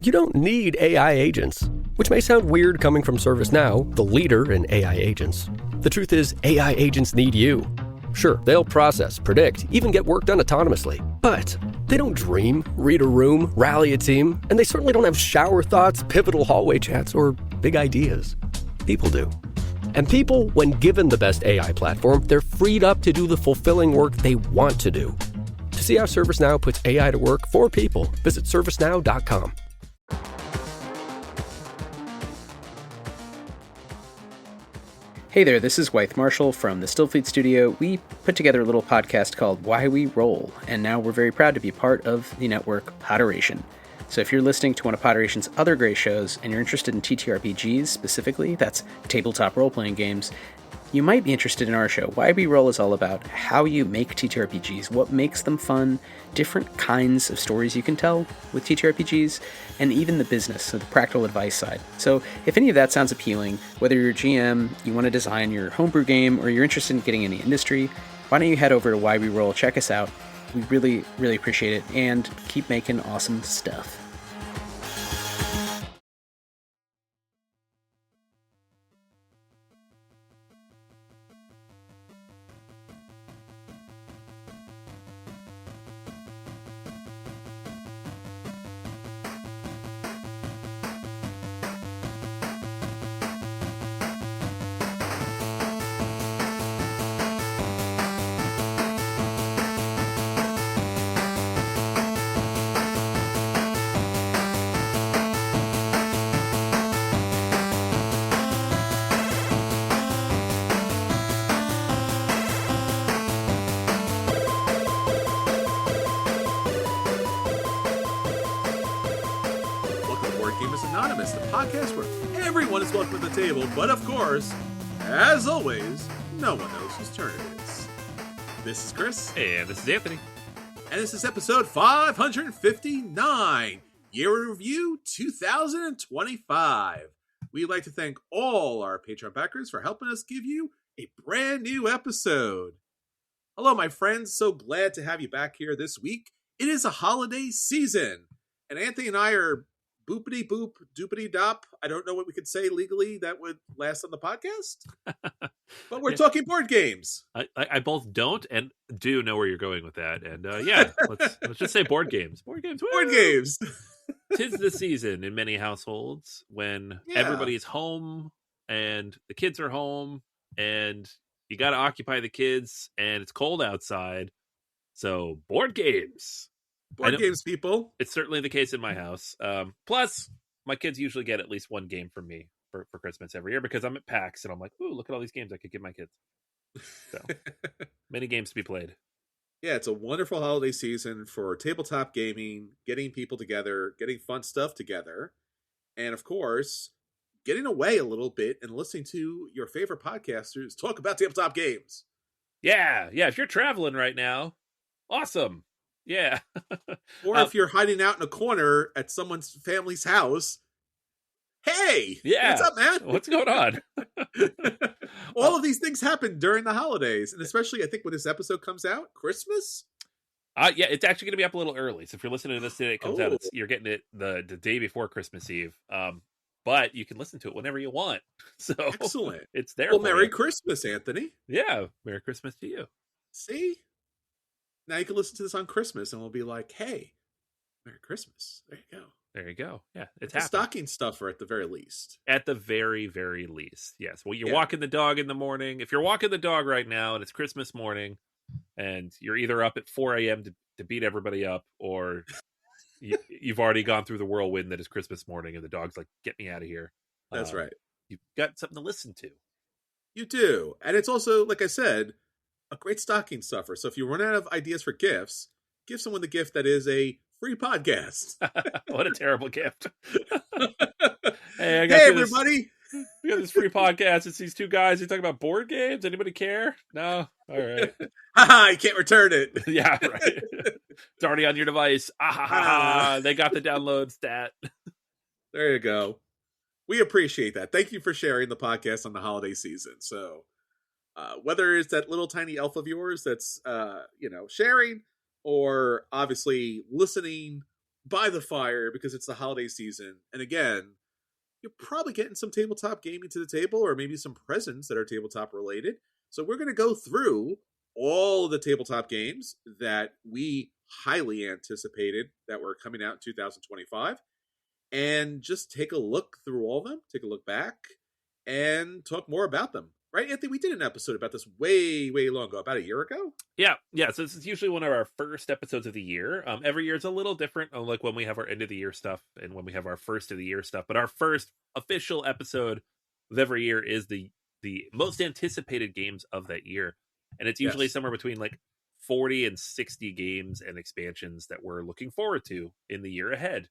You don't need AI agents, which may sound weird coming from ServiceNow, the leader in AI agents. The truth is, AI agents need you. Sure, they'll process, predict, even get work done autonomously. But they don't dream, read a room, rally a team, and they certainly don't have shower thoughts, pivotal hallway chats, or big ideas. People do. And people, when given the best AI platform, they're freed up to do the fulfilling work they want to do. To see how ServiceNow puts AI to work for people, visit servicenow.com. Hey there, this is Wythe Marshall from the Stillfleet Studio. We put together a little podcast called Why We Roll, and now we're very proud to be part of the network Podderation. So if you're listening to one of Podderation's other great shows, and you're interested in TTRPGs specifically, that's tabletop role-playing games, you might be interested in our show. Why We Roll is all about how you make TTRPGs, what makes them fun, different kinds of stories you can tell with TTRPGs, and even the business, so the practical advice side. So if any of that sounds appealing, whether you're a GM, you want to design your homebrew game, or you're interested in getting in the industry, why don't you head over to Why We Roll, check us out. We really, really appreciate it, and keep making awesome stuff. But of course, as always, no one knows whose turn it is. This is Chris. And this is Anthony. And this is episode 559, Year in Review 2025. We'd like to thank all our Patreon backers for helping us give you a brand new episode. Hello, my friends. So glad to have you back here this week. It is a holiday season. And Anthony and I are boopity boop, doopity dop. I don't know what we could say legally that would last on the podcast, but we're talking board games. I both don't and do know where you're going with that. And let's just say board games. Board games. Woo! Board games. 'Tis the season in many households when everybody's home and the kids are home and you got to occupy the kids and it's cold outside. So board games. Board games, people. It's certainly the case in my house. Plus, my kids usually get at least one game from me for Christmas every year because I'm at PAX and I'm like, ooh, look at all these games I could give my kids. So, many games to be played. Yeah, it's a wonderful holiday season for tabletop gaming, getting people together, getting fun stuff together, and of course, getting away a little bit and listening to your favorite podcasters talk about tabletop games. Yeah. If you're traveling right now, awesome. Yeah. Or if you're hiding out in a corner at someone's family's house, hey, what's up, man? What's going on? All of these things happen during the holidays, and especially I think when this episode comes out, Christmas. Yeah, it's actually going to be up a little early. So if you're listening to this today, it comes out. You're getting it the day before Christmas Eve. But you can listen to it whenever you want. So excellent. It's there. Well, Merry Christmas, Anthony. Yeah, Merry Christmas to you. See. Now you can listen to this on Christmas and we'll be like, hey, Merry Christmas. There you go. There you go. Yeah, it's a stocking stuffer at the very least. At the very, very least. Yes. Well, you're walking the dog in the morning. If you're walking the dog right now and it's Christmas morning and you're either up at 4 a.m. to beat everybody up or you've already gone through the whirlwind that is Christmas morning and the dog's like, get me out of here. That's right. You've got something to listen to. You do. And it's also, like I said, a great stocking stuffer. So if you run out of ideas for gifts, give someone the gift that is a free podcast. What a terrible gift. Hey everybody. We got this free podcast. It's these two guys who talk about board games. Anybody care? No? All right. Haha, you can't return it. Yeah, right. It's already on your device. They got the download stat. There you go. We appreciate that. Thank you for sharing the podcast on the holiday season. So whether it's that little tiny elf of yours that's sharing, or obviously listening by the fire because it's the holiday season. And again, you're probably getting some tabletop gaming to the table, or maybe some presents that are tabletop related. So we're going to go through all of the tabletop games that we highly anticipated that were coming out in 2025, and just take a look through all of them, take a look back, and talk more about them. Right, Anthony? We did an episode about this way, way long ago, about a year ago. Yeah. So this is usually one of our first episodes of the year. Every year it's a little different, like when we have our end of the year stuff and when we have our first of the year stuff. But our first official episode of every year is the most anticipated games of that year, and it's usually somewhere between like 40 and 60 games and expansions that we're looking forward to in the year ahead.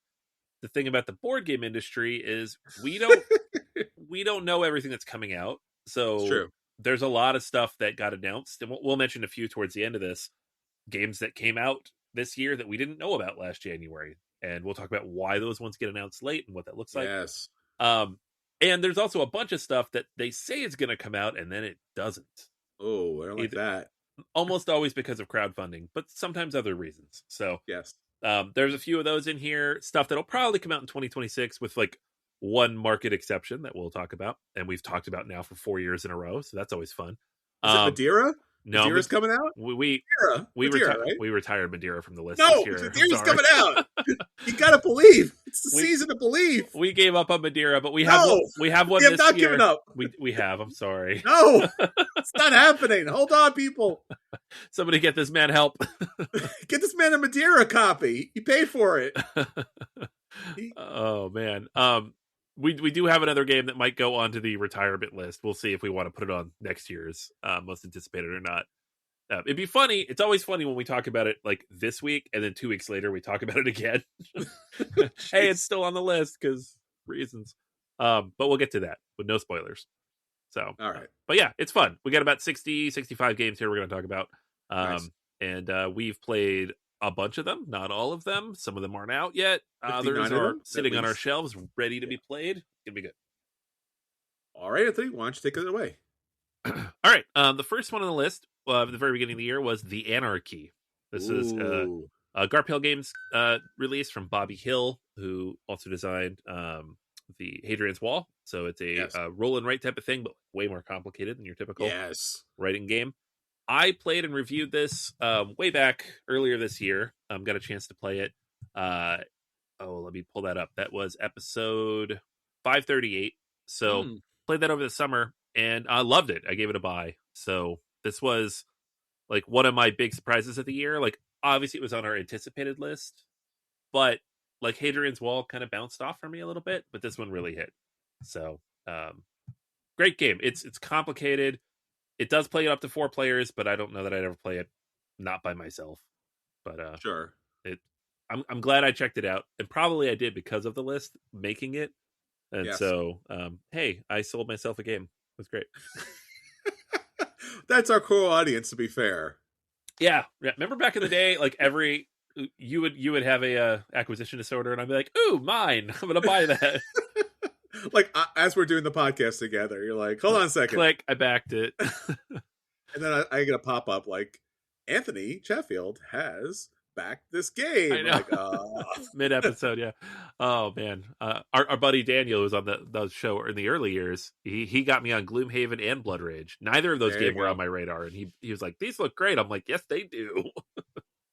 The thing about the board game industry is we don't know everything that's coming out. So there's a lot of stuff that got announced, and we'll mention a few towards the end of this. Games that came out this year that we didn't know about last January, and we'll talk about why those ones get announced late and what that looks like. Yes. And there's also a bunch of stuff that they say is going to come out, and then it doesn't. Oh, I don't like that. Almost always because of crowdfunding, but sometimes other reasons. So yes, there's a few of those in here. Stuff that'll probably come out in 2026 with like one market exception that we'll talk about, and we've talked about now for 4 years in a row, so that's always fun. Is it Madeira? No, Madeira's coming out. Madeira, right? We retired Madeira from the list. No, this year. Madeira's coming out. You gotta believe. It's the season to believe. We gave up on Madeira, but we have one we have this not year. Given up. We have. I'm sorry. No, it's not happening. Hold on, people. Somebody get this man help. Get this man a Madeira copy. He paid for it. Oh man. We do have another game that might go onto the retirement list. We'll see if we want to put it on next year's most anticipated or not. It'd be funny. It's always funny when we talk about it like this week, and then 2 weeks later we talk about it again. Hey, it's still on the list because reasons. But we'll get to that with no spoilers. So, all right. But yeah, it's fun. We got about 60, 65 games here we're going to talk about. Nice. And we've played a bunch of them, not all of them. Some of them aren't out yet. Others are sitting on our shelves, ready to be played. It's going to be good. All right, Anthony, why don't you take it away? All right. The first one on the list at the very beginning of the year was The Anarchy. This is a Garphill Games release from Bobby Hill, who also designed the Hadrian's Wall. So it's a roll and write type of thing, but way more complicated than your typical writing game. I played and reviewed this way back earlier this year. Got a chance to play it. Let me pull that up. That was episode 538. So played that over the summer, and I loved it. I gave it a buy. So this was like one of my big surprises of the year. Like, obviously it was on our anticipated list, but like Hadrian's Wall kind of bounced off for me a little bit, but this one really hit. So great game. It's complicated. It does play it up to 4 players, but I don't know that I'd ever play it not by myself. But sure. I'm glad I checked it out, and probably I did because of the list making it. And so, hey, I sold myself a game. It was great. That's our core audience, to be fair. Yeah. Remember back in the day, like you would have a acquisition disorder, and I'd be like, "Ooh, mine! I'm gonna buy that." Like as we're doing the podcast together, you're like, "Hold on a second." Click, I backed it, and then I get a pop up like, "Anthony Sheffield has backed this game." I know. Like, mid episode, yeah. Oh man, our buddy Daniel, who was on the show in the early years, he got me on Gloomhaven and Blood Rage. Neither of those games were on my radar, and he was like, "These look great." I'm like, "Yes, they do."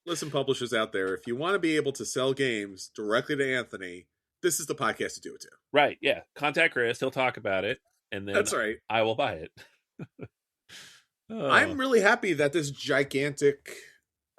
Listen, publishers out there, if you want to be able to sell games directly to Anthony, this is the podcast to do it to. Right, yeah. Contact Chris, he'll talk about it, and then that's right. I will buy it. I'm really happy that this gigantic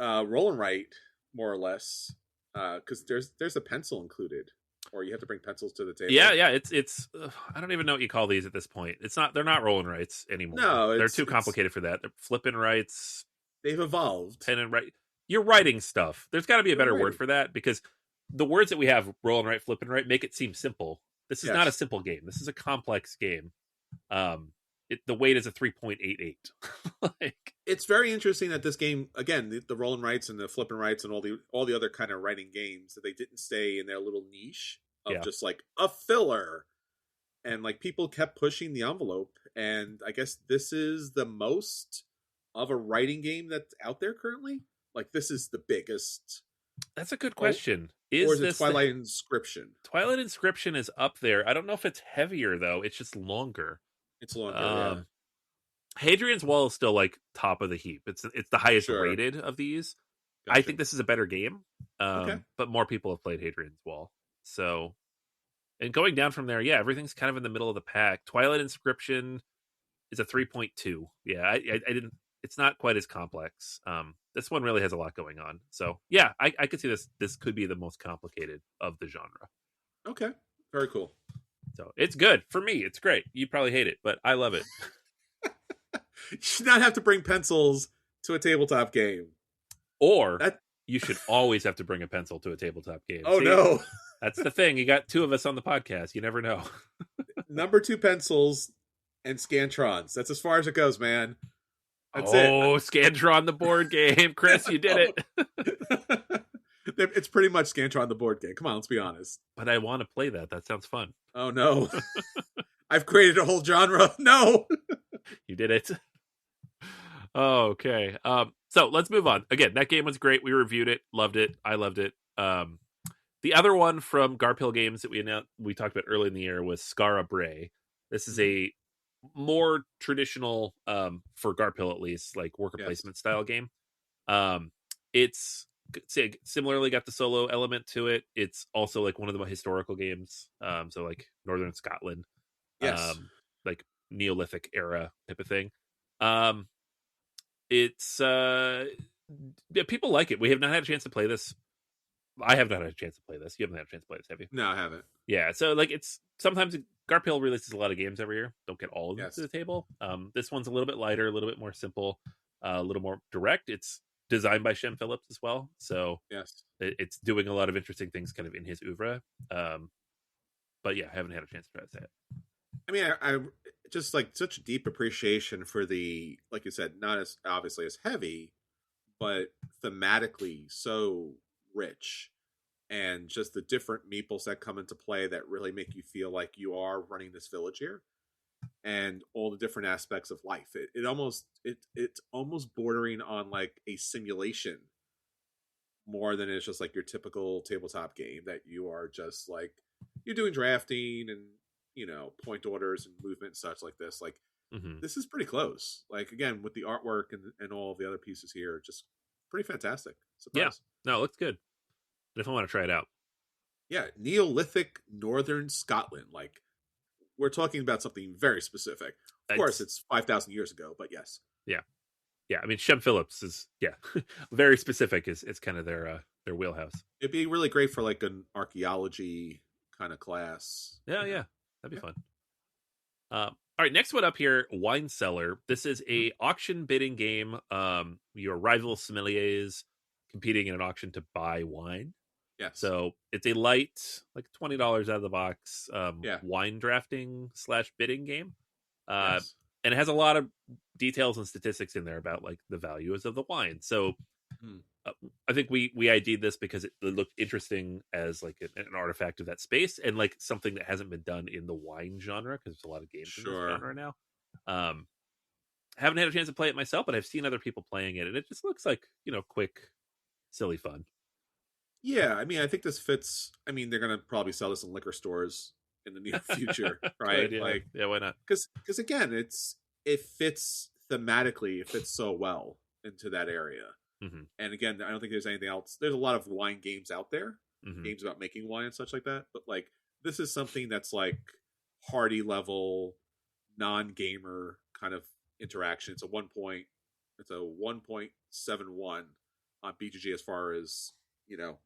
roll and write, more or less, because there's a pencil included, or you have to bring pencils to the table. Yeah. It's I don't even know what you call these at this point. They're not roll and writes anymore. No, they're too complicated for that. They're flip and writes. They've evolved. Pen and write. You're writing stuff. There's got to be a better word for that, because the words that we have, roll and write, flip and write, make it seem simple. This is not a simple game. This is a complex game. The weight is a 3.88. Like, it's very interesting that this game, again, the roll and writes and the flip and writes and all the other kind of writing games, that they didn't stay in their little niche of just like a filler, and like people kept pushing the envelope. And I guess this is the most of a writing game that's out there currently. Like, this is the biggest That's a good question. Or is it this Twilight Inscription? Twilight Inscription is up there. I don't know if it's heavier though. It's just longer. It's longer, yeah. Hadrian's Wall is still like top of the heap. It's the highest Sure. rated of these. Gotcha. I think this is a better game. Okay. But more people have played Hadrian's Wall. So, and going down from there, yeah, everything's kind of in the middle of the pack. Twilight Inscription is a 3.2. Yeah, I didn't. It's not quite as complex. This one really has a lot going on. So yeah, I could see this. This could be the most complicated of the genre. Okay. Very cool. So it's good for me. It's great. You probably hate it, but I love it. You should not have to bring pencils to a tabletop game. Or you should always have to bring a pencil to a tabletop game. Oh, See? no. That's the thing. You got two of us on the podcast. You never know. Number 2 pencils and Scantrons. That's as far as it goes, man. That's it. Oh, Scantron the board game. Chris, you did it. It's pretty much Scantron the board game. Come on, let's be honest. But I want to play that. That sounds fun. Oh, no. I've created a whole genre. No. You did it. Okay. So let's move on. Again, that game was great. We reviewed it. Loved it. I loved it. The other one from Garphill Games that we talked about early in the year was Skara Brae. This is a more traditional, for Garphill at least, like worker placement style game. It's similarly got the solo element to it. It's also like one of the historical games. So like Northern Scotland, like Neolithic era type of thing. It's people like it. We have not had a chance to play this. I have not had a chance to play this. You haven't had a chance to play this, have you? No, I haven't. Yeah, so like it's sometimes Garphill releases a lot of games every year. Don't get all of them to the table. This one's a little bit lighter, a little bit more simple, a little more direct. It's designed by Shem Phillips as well, so it's doing a lot of interesting things kind of in his oeuvre. But yeah, I haven't had a chance to try to say it. I mean, I just like such a deep appreciation for the, like you said, not as obviously as heavy, but thematically so rich, and just the different meeples that come into play that really make you feel like you are running this village here, and all the different aspects of life. It's almost bordering on like a simulation more than it's just like your typical tabletop game that you are just like you're doing drafting and point orders and movement and such like this. Like this is pretty close. Like again, with the artwork and all of the other pieces here, just pretty fantastic. Surprise. Yeah, no, it looks good. But if I want to try it out, Neolithic Northern Scotland. Like we're talking about something very specific. Of course, it's 5,000 years ago, but yes. Yeah. I mean, Shem Phillips is very specific. It's kind of their wheelhouse. It'd be really great for like an archaeology kind of class. Yeah. That'd be fun. All right, next one up here, Wine Cellar. This is a auction bidding game. Your rival sommeliers competing in an auction to buy wine. Yes. So it's a light, like $20 out of the box, wine drafting / bidding game. And it has a lot of details and statistics in there about like the values of the wine. So I think we ID'd this because it looked interesting as like an artifact of that space and like something that hasn't been done in the wine genre because there's a lot of games in this genre now. Haven't had a chance to play it myself, but I've seen other people playing it, and it just looks like quick, silly fun. Yeah, I mean, I think this fits. I mean, they're gonna probably sell this in liquor stores in the near future, right? Like, yeah, why not? Because again, it fits thematically. It fits so well into that area. And again, I don't think there's anything else. There's a lot of wine games out there, games about making wine and such like that. But like, this is something that's like party level, non-gamer kind of interaction. It's a 1.71 on BGA as far as the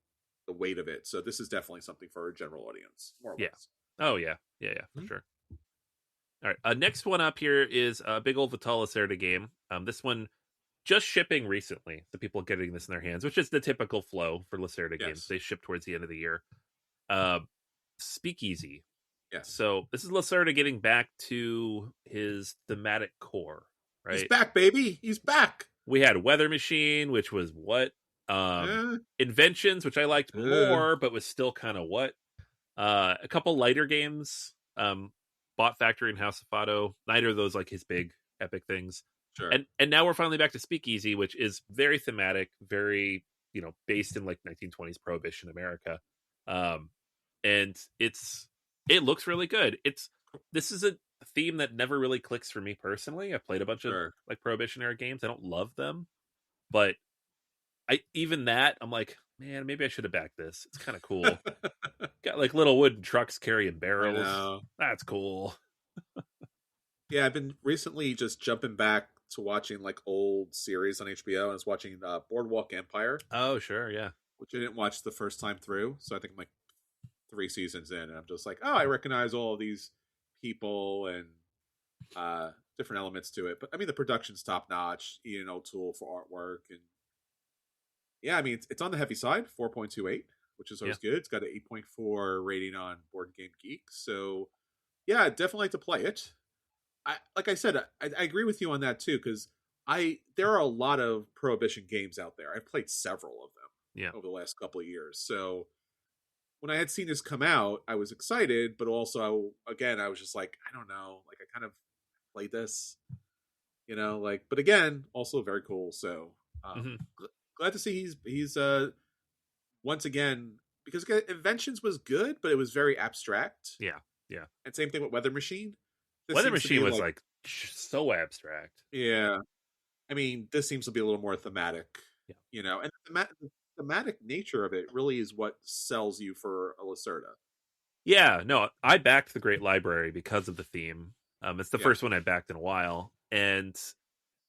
weight of it. So this is definitely something for a general audience, more or less. Oh yeah, for sure. All right, next one up here is a big old Vital Lacerda game. This one just shipping recently, so people getting this in their hands, which is the typical flow for Lacerda games. They ship towards the end of the year. Speakeasy. Yes. So this is Lacerda getting back to his thematic core, right? He's back, baby. He's back. We had Weather Machine, which was what? Inventions, which I liked more, but was still kind of what? A couple lighter games. Bot Factory and House of Fado. Neither of those like his big epic things. Sure. And now we're finally back to Speakeasy, which is very thematic, very based in like 1920s Prohibition America. And it looks really good. This is a theme that never really clicks for me personally. I've played a bunch of Sure. like Prohibition era games. I don't love them, but I'm like, man, maybe I should have backed this. It's kind of cool. Got like little wooden trucks carrying I barrels. know. That's cool. Yeah, I've been recently just jumping back to watching like old series on HBO. I was watching Boardwalk Empire, Oh, sure, yeah. which I didn't watch the first time through. So I think I'm like 3 seasons in, and I'm just like, oh, I recognize all of these people and different elements to it. But I mean, the production's top notch. Ian O'Toole for artwork, and yeah, I mean, it's on the heavy side, 4.28, which is always good. It's got an 8.4 rating on Board Game Geek. So yeah, I'd definitely like to play it. Like I said, I agree with you on that too, because there are a lot of Prohibition games out there. I've played several of them over the last couple of years. So when I had seen this come out, I was excited, but also I was just like, I don't know, like I kind of played this, like, but again, also very cool. So glad to see he's once again, because Inventions was good, but it was very abstract. Yeah. And same thing with Weather Machine. Weather Machine was like so abstract. Yeah. I mean, this seems to be a little more thematic, and the thematic nature of it really is what sells you for a Lacerda. Yeah, no, I backed the Great Library because of the theme. It's the first one I backed in a while, and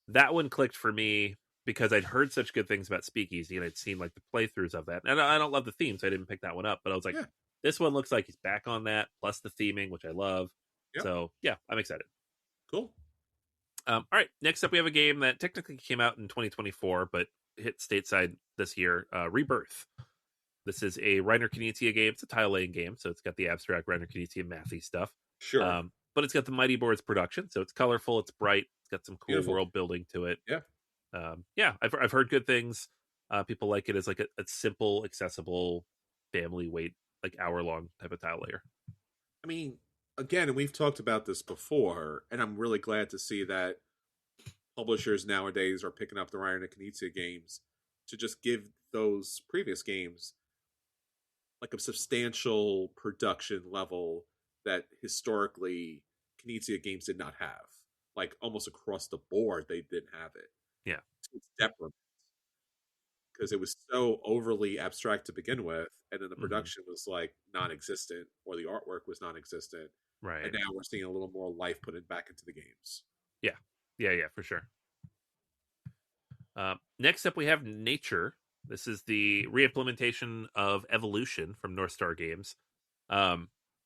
that one clicked for me because I'd heard such good things about Speakeasy, and I'd seen like the playthroughs of that. And I don't love the theme, so I didn't pick that one up. But I was like, this one looks like he's back on that, plus the theming, which I love. Yep. So yeah, I'm excited. Cool. All right, next up we have a game that technically came out in 2024, but hit stateside this year, Rebirth. This is a Reiner Knizia game. It's a tile laying game, so it's got the abstract Reiner Knizia mathy stuff. Sure. But it's got the Mighty Boards production, so it's colorful, it's bright, it's got some cool world building to it. Yeah. I've heard good things. People like it as like a simple, accessible, family weight, like hour-long type of tile layer. I mean, again, and we've talked about this before, and I'm really glad to see that publishers nowadays are picking up the Reiner Knizia games to just give those previous games like a substantial production level that historically Knizia games did not have. Like almost across the board, they didn't have it. Yeah. It's detriment because it was so overly abstract to begin with, and then the production was like non-existent, or the artwork was non-existent. Right. And now we're seeing a little more life put it back into the games. Yeah, for sure. Next up, we have Nature. This is the re-implementation of Evolution from North Star Games.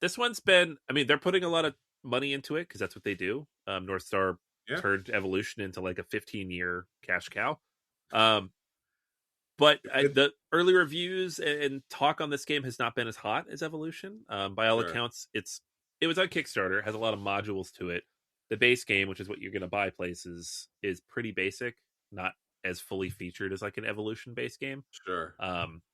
This one's been, I mean, they're putting a lot of money into it because that's what they do. North Star turned Evolution into like a 15-year cash cow. But the early reviews and talk on this game has not been as hot as Evolution. By all accounts, it was on Kickstarter, has a lot of modules to it. The base game, which is what you're going to buy places, is pretty basic, not as fully featured as like an Evolution based game. Sure.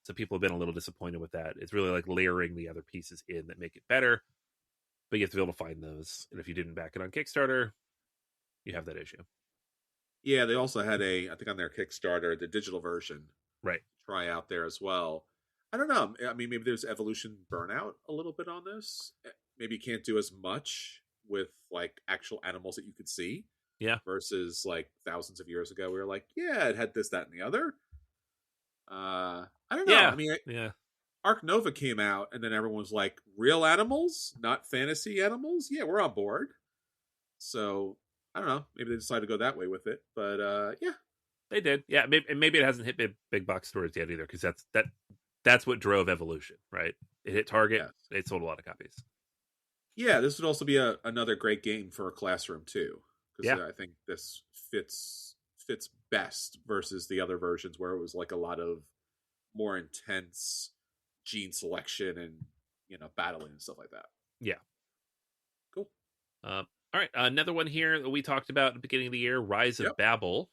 So people have been a little disappointed with that. It's really like layering the other pieces in that make it better, but you have to be able to find those. And if you didn't back it on Kickstarter, you have that issue. Yeah, they also had I think on their Kickstarter, the digital version. Right. Try out there as well. I don't know. I mean, maybe there's Evolution burnout a little bit on this. Maybe you can't do as much with like actual animals that you could see. Yeah. Versus like thousands of years ago, we were like, yeah, it had this, that, and the other. I don't know. Yeah. I mean, Ark Nova came out, and then everyone was like, real animals, not fantasy animals. Yeah, we're on board. So I don't know. Maybe they decided to go that way with it, but yeah. They did, yeah. Maybe it hasn't hit big box stores yet either, because that's what drove Evolution, right? It hit Target. Yeah. It sold a lot of copies. Yeah, this would also be another great game for a classroom too, because I think this fits best versus the other versions where it was like a lot of more intense gene selection and battling and stuff like that. Yeah, cool. All right, another one here that we talked about at the beginning of the year, Rise of Babel.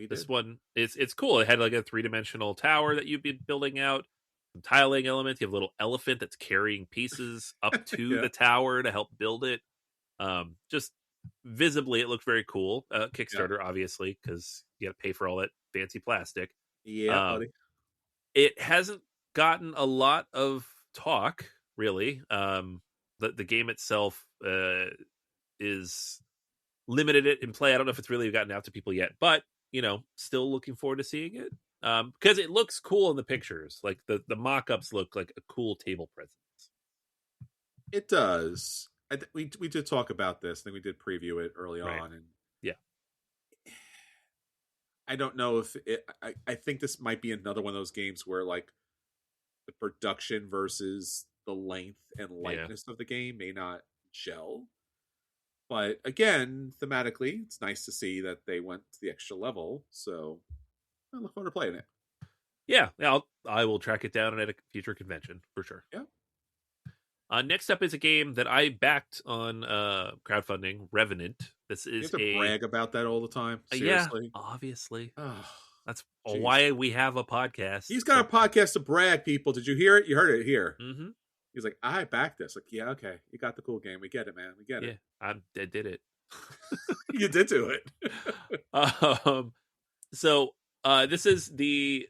This one it's cool. It had like a 3-dimensional tower that you'd be building out, some tiling elements. You have a little elephant that's carrying pieces up to the tower to help build it. Just visibly, it looked very cool. Kickstarter, obviously, because you got to pay for all that fancy plastic. Yeah, buddy. It hasn't gotten a lot of talk, really. The game itself is limited it in play. I don't know if it's really gotten out to people yet, but still looking forward to seeing it because it looks cool in the pictures. Like the mock-ups look like a cool table presence. It does. We did talk about this. I think we did preview it early Right. on, and Yeah. I don't know if it. I think this might be another one of those games where like the production versus the length and lightness of the game may not gel. But again, thematically, it's nice to see that they went to the extra level. So I look forward to playing it. Yeah, I will track it down at a future convention for sure. Yeah. Next up is a game that I backed on crowdfunding, Revenant. This is You have to brag about that all the time. Seriously. Yeah, obviously. Oh, that's geez. why we have a podcast. He's got a podcast to brag, people. Did you hear it? You heard it here. Mm-hmm. He's like, I backed this. Like, yeah, okay. You got the cool game. We get it, man. We get it. I did it. You did do it. So this is the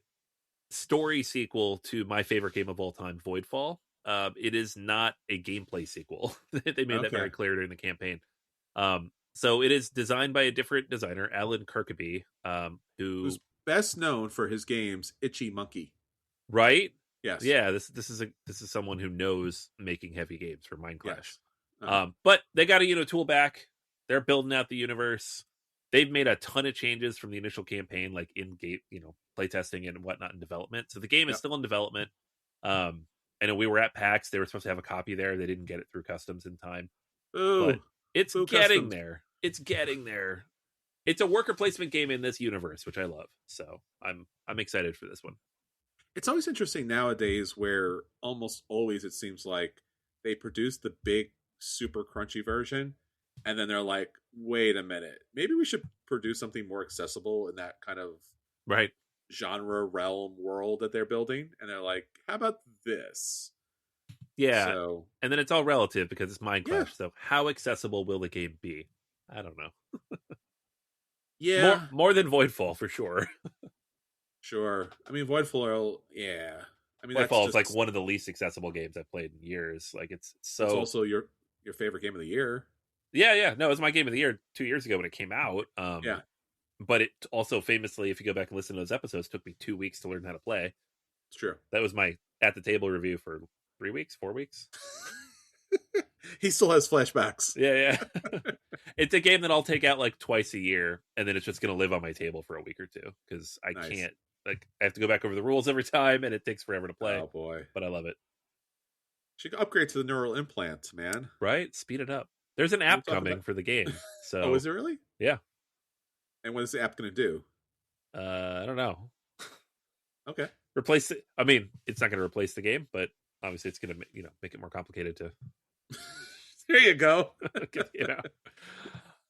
story sequel to my favorite game of all time, Voidfall. It is not a gameplay sequel. They made that very clear during the campaign. So it is designed by a different designer, Alan Kirkby, who's best known for his games Itchy Monkey. Right? Yes. Yeah, this is someone who knows making heavy games for Minecraft. Yes. Uh-huh. But they got a tool back. They're building out the universe. They've made a ton of changes from the initial campaign, like in game, playtesting and whatnot in development. So the game is still in development. I know we were at PAX. They were supposed to have a copy there. They didn't get it through customs in time. Ooh, but it's getting customs. there. It's getting there. It's a worker placement game in this universe, which I love. So I'm excited for this one. It's always interesting nowadays where almost always it seems like they produce the big, super crunchy version, and then they're like, wait a minute, maybe we should produce something more accessible in that kind of genre, realm, world that they're building. And they're like, how about this? Yeah. So, and then it's all relative because it's Minecraft. Yeah. So how accessible will the game be? I don't know. Yeah. More than Voidfall for sure. Sure. I mean, Voidfall, yeah. I mean, Voidfall is like one of the least accessible games I've played in years. Like it's also your favorite game of the year. Yeah. No, it was my game of the year 2 years ago when it came out. Yeah. But it also famously, if you go back and listen to those episodes, took me 2 weeks to learn how to play. It's true. That was my at the table review for 3 weeks, 4 weeks. He still has flashbacks. Yeah. It's a game that I'll take out like twice a year, and then it's just going to live on my table for a week or two because I can't. Like, I have to go back over the rules every time, and it takes forever to play. Oh boy! But I love it. Should upgrade to the neural implant, man. Right? Speed it up. There's an app coming for the game. So, oh, is it really? Yeah. And what is the app going to do? I don't know. Okay. Replace it. I mean, it's not going to replace the game, but obviously, it's going to make it more complicated to. There you go.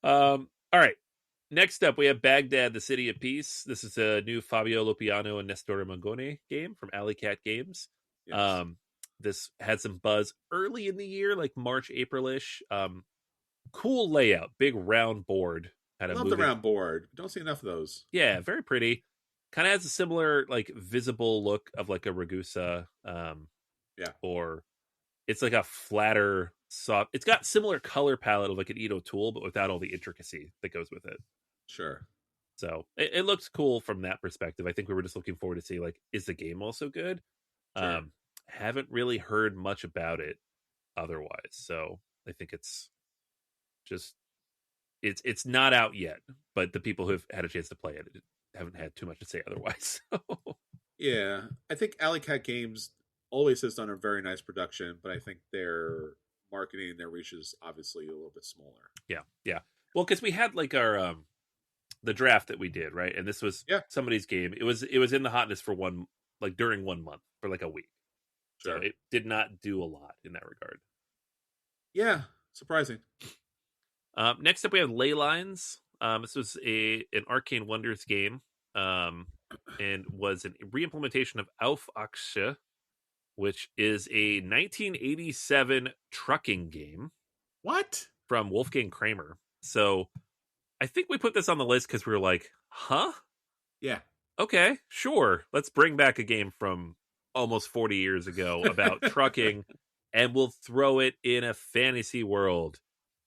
All right. Next up, we have Baghdad, the City of Peace. This is a new Fabio Lopiano and Nestor Mangone game from Alley Cat Games. Yes. This had some buzz early in the year, like March, April-ish. Cool layout, big round board. I love the round board. Don't see enough of those. Yeah, very pretty. Kind of has a similar, like, visible look of like a Ragusa. Or it's like a flatter, soft. It's got similar color palette of like an Ito tool, but without all the intricacy that goes with it. Sure. So it looks cool from that perspective. I think we were just looking forward to see, like, is the game also good? Sure. Haven't really heard much about it otherwise. So I think it's just it's not out yet, but the people who've had a chance to play it haven't had too much to say otherwise. Yeah, I think Alley Cat Games always has done a very nice production, but I think their marketing and their reach is obviously a little bit smaller. Yeah. Well, because we had like our the draft that we did, right? And this was somebody's game. It was in the hotness for during 1 month for like a week. Sure. So it did not do a lot in that regard. Yeah, surprising. Next up, we have Ley Lines. This was an Arcane Wonders game, and was a re-implementation of Auf Achse, which is a 1987 trucking game. What? From Wolfgang Kramer. So I think we put this on the list because we were like, huh? Yeah. okay, sure. Let's bring back a game from almost 40 years ago about trucking, and we'll throw it in a fantasy world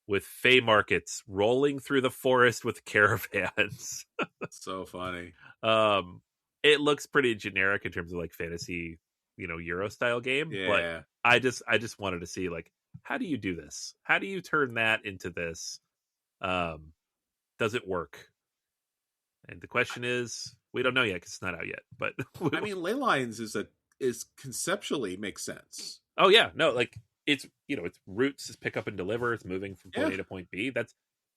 with fey markets rolling through the forest with caravans. So funny. um, it looks pretty generic in terms of like fantasy, Euro style game, but Yeah. I just wanted to see like, how do you do this? How do you turn that into this? Does it work? And the question is, we don't know yet because it's not out yet. But I mean, ley lines is conceptually makes sense. oh yeah, no, like it's its roots is pick up and deliver. It's moving from point Yeah. A to point B.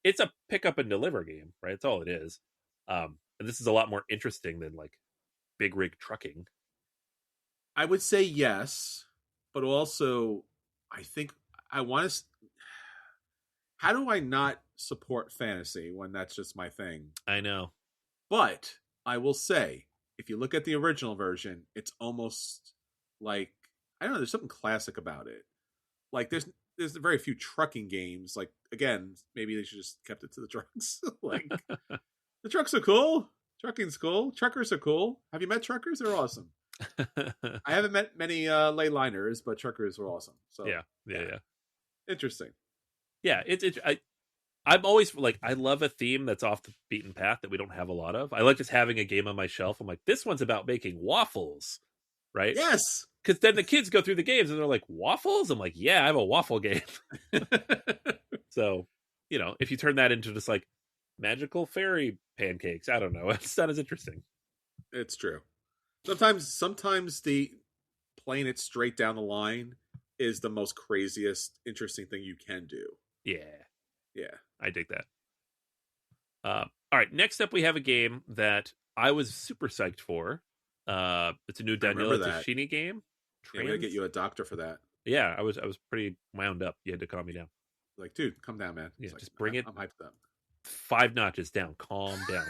It's a pick up and deliver game, right? That's all it is. And this is a lot more interesting than like big rig trucking. I would say yes, but also I think I want to. How do I not support fantasy when that's just my thing? I know. But I will say, if you look at the original version, it's almost like I don't know. There's something classic about it. Like there's very few trucking games. Like again, maybe they should just kept it to the trucks. Like the trucks are cool. Trucking's cool. Truckers are cool. Have you met truckers? They're awesome. I haven't met many ley liners, but truckers were awesome. So yeah. Interesting. Yeah, I'm always like, I love a theme that's off the beaten path that we don't have a lot of. I like just having a game on my shelf. I'm like, this one's about making waffles, right? Yes. Because then the kids go through the games and they're like, waffles? I'm like, yeah, I have a waffle game. So, if you turn that into just like magical fairy pancakes, I don't know. It's not as interesting. It's true. Sometimes the playing it straight down the line is the most craziest, interesting thing you can do. Yeah. I dig that. All right, next up we have a game that I was super psyched for. It's a new Daniela Tashini game. Yeah, we gotta get you a doctor for that. Yeah, I was pretty wound up. You had to calm me down. Like, dude, calm down, man. Yeah, like, just bring it. I'm hyped up. 5 notches down. Calm down.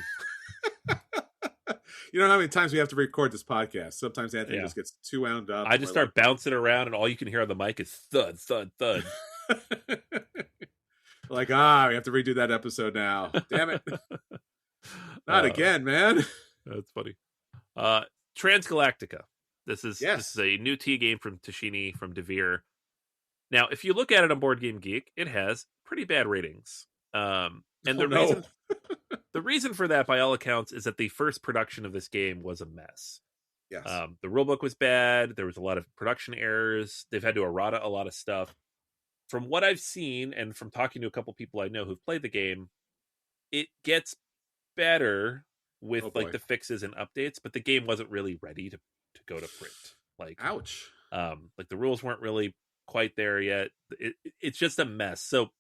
You know how many times we have to record this podcast? Sometimes Anthony just gets too wound up. I just start bouncing around, and all you can hear on the mic is thud, thud, thud. Like, we have to redo that episode now. Damn it. Not again, man. That's funny. Transgalactica. This is a new T game from Tashini from Devere. Now, if you look at it on Board Game Geek, it has pretty bad ratings. The reason for that, by all accounts, is that the first production of this game was a mess. Yes. The rulebook was bad. There was a lot of production errors. They've had to errata a lot of stuff. From what I've seen, and from talking to a couple people I know who've played the game, it gets better with the fixes and updates, but the game wasn't really ready to go to print. Like, ouch. Like the rules weren't really quite there yet. It's just a mess. So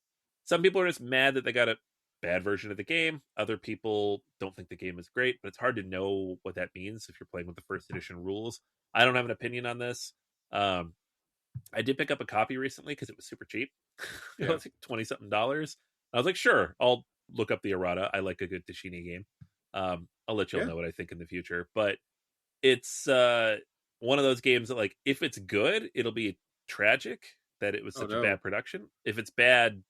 some people are just mad that they got a bad version of the game. Other people don't think the game is great, but it's hard to know what that means if you're playing with the first edition rules. I don't have an opinion on this. I did pick up a copy recently because it was super cheap. It was like $20-something. I was like, sure, I'll look up the errata. I like a good Tashini game. I'll let you all know what I think in the future. But it's one of those games that, like, if it's good, it'll be tragic that it was such a bad production. If it's bad,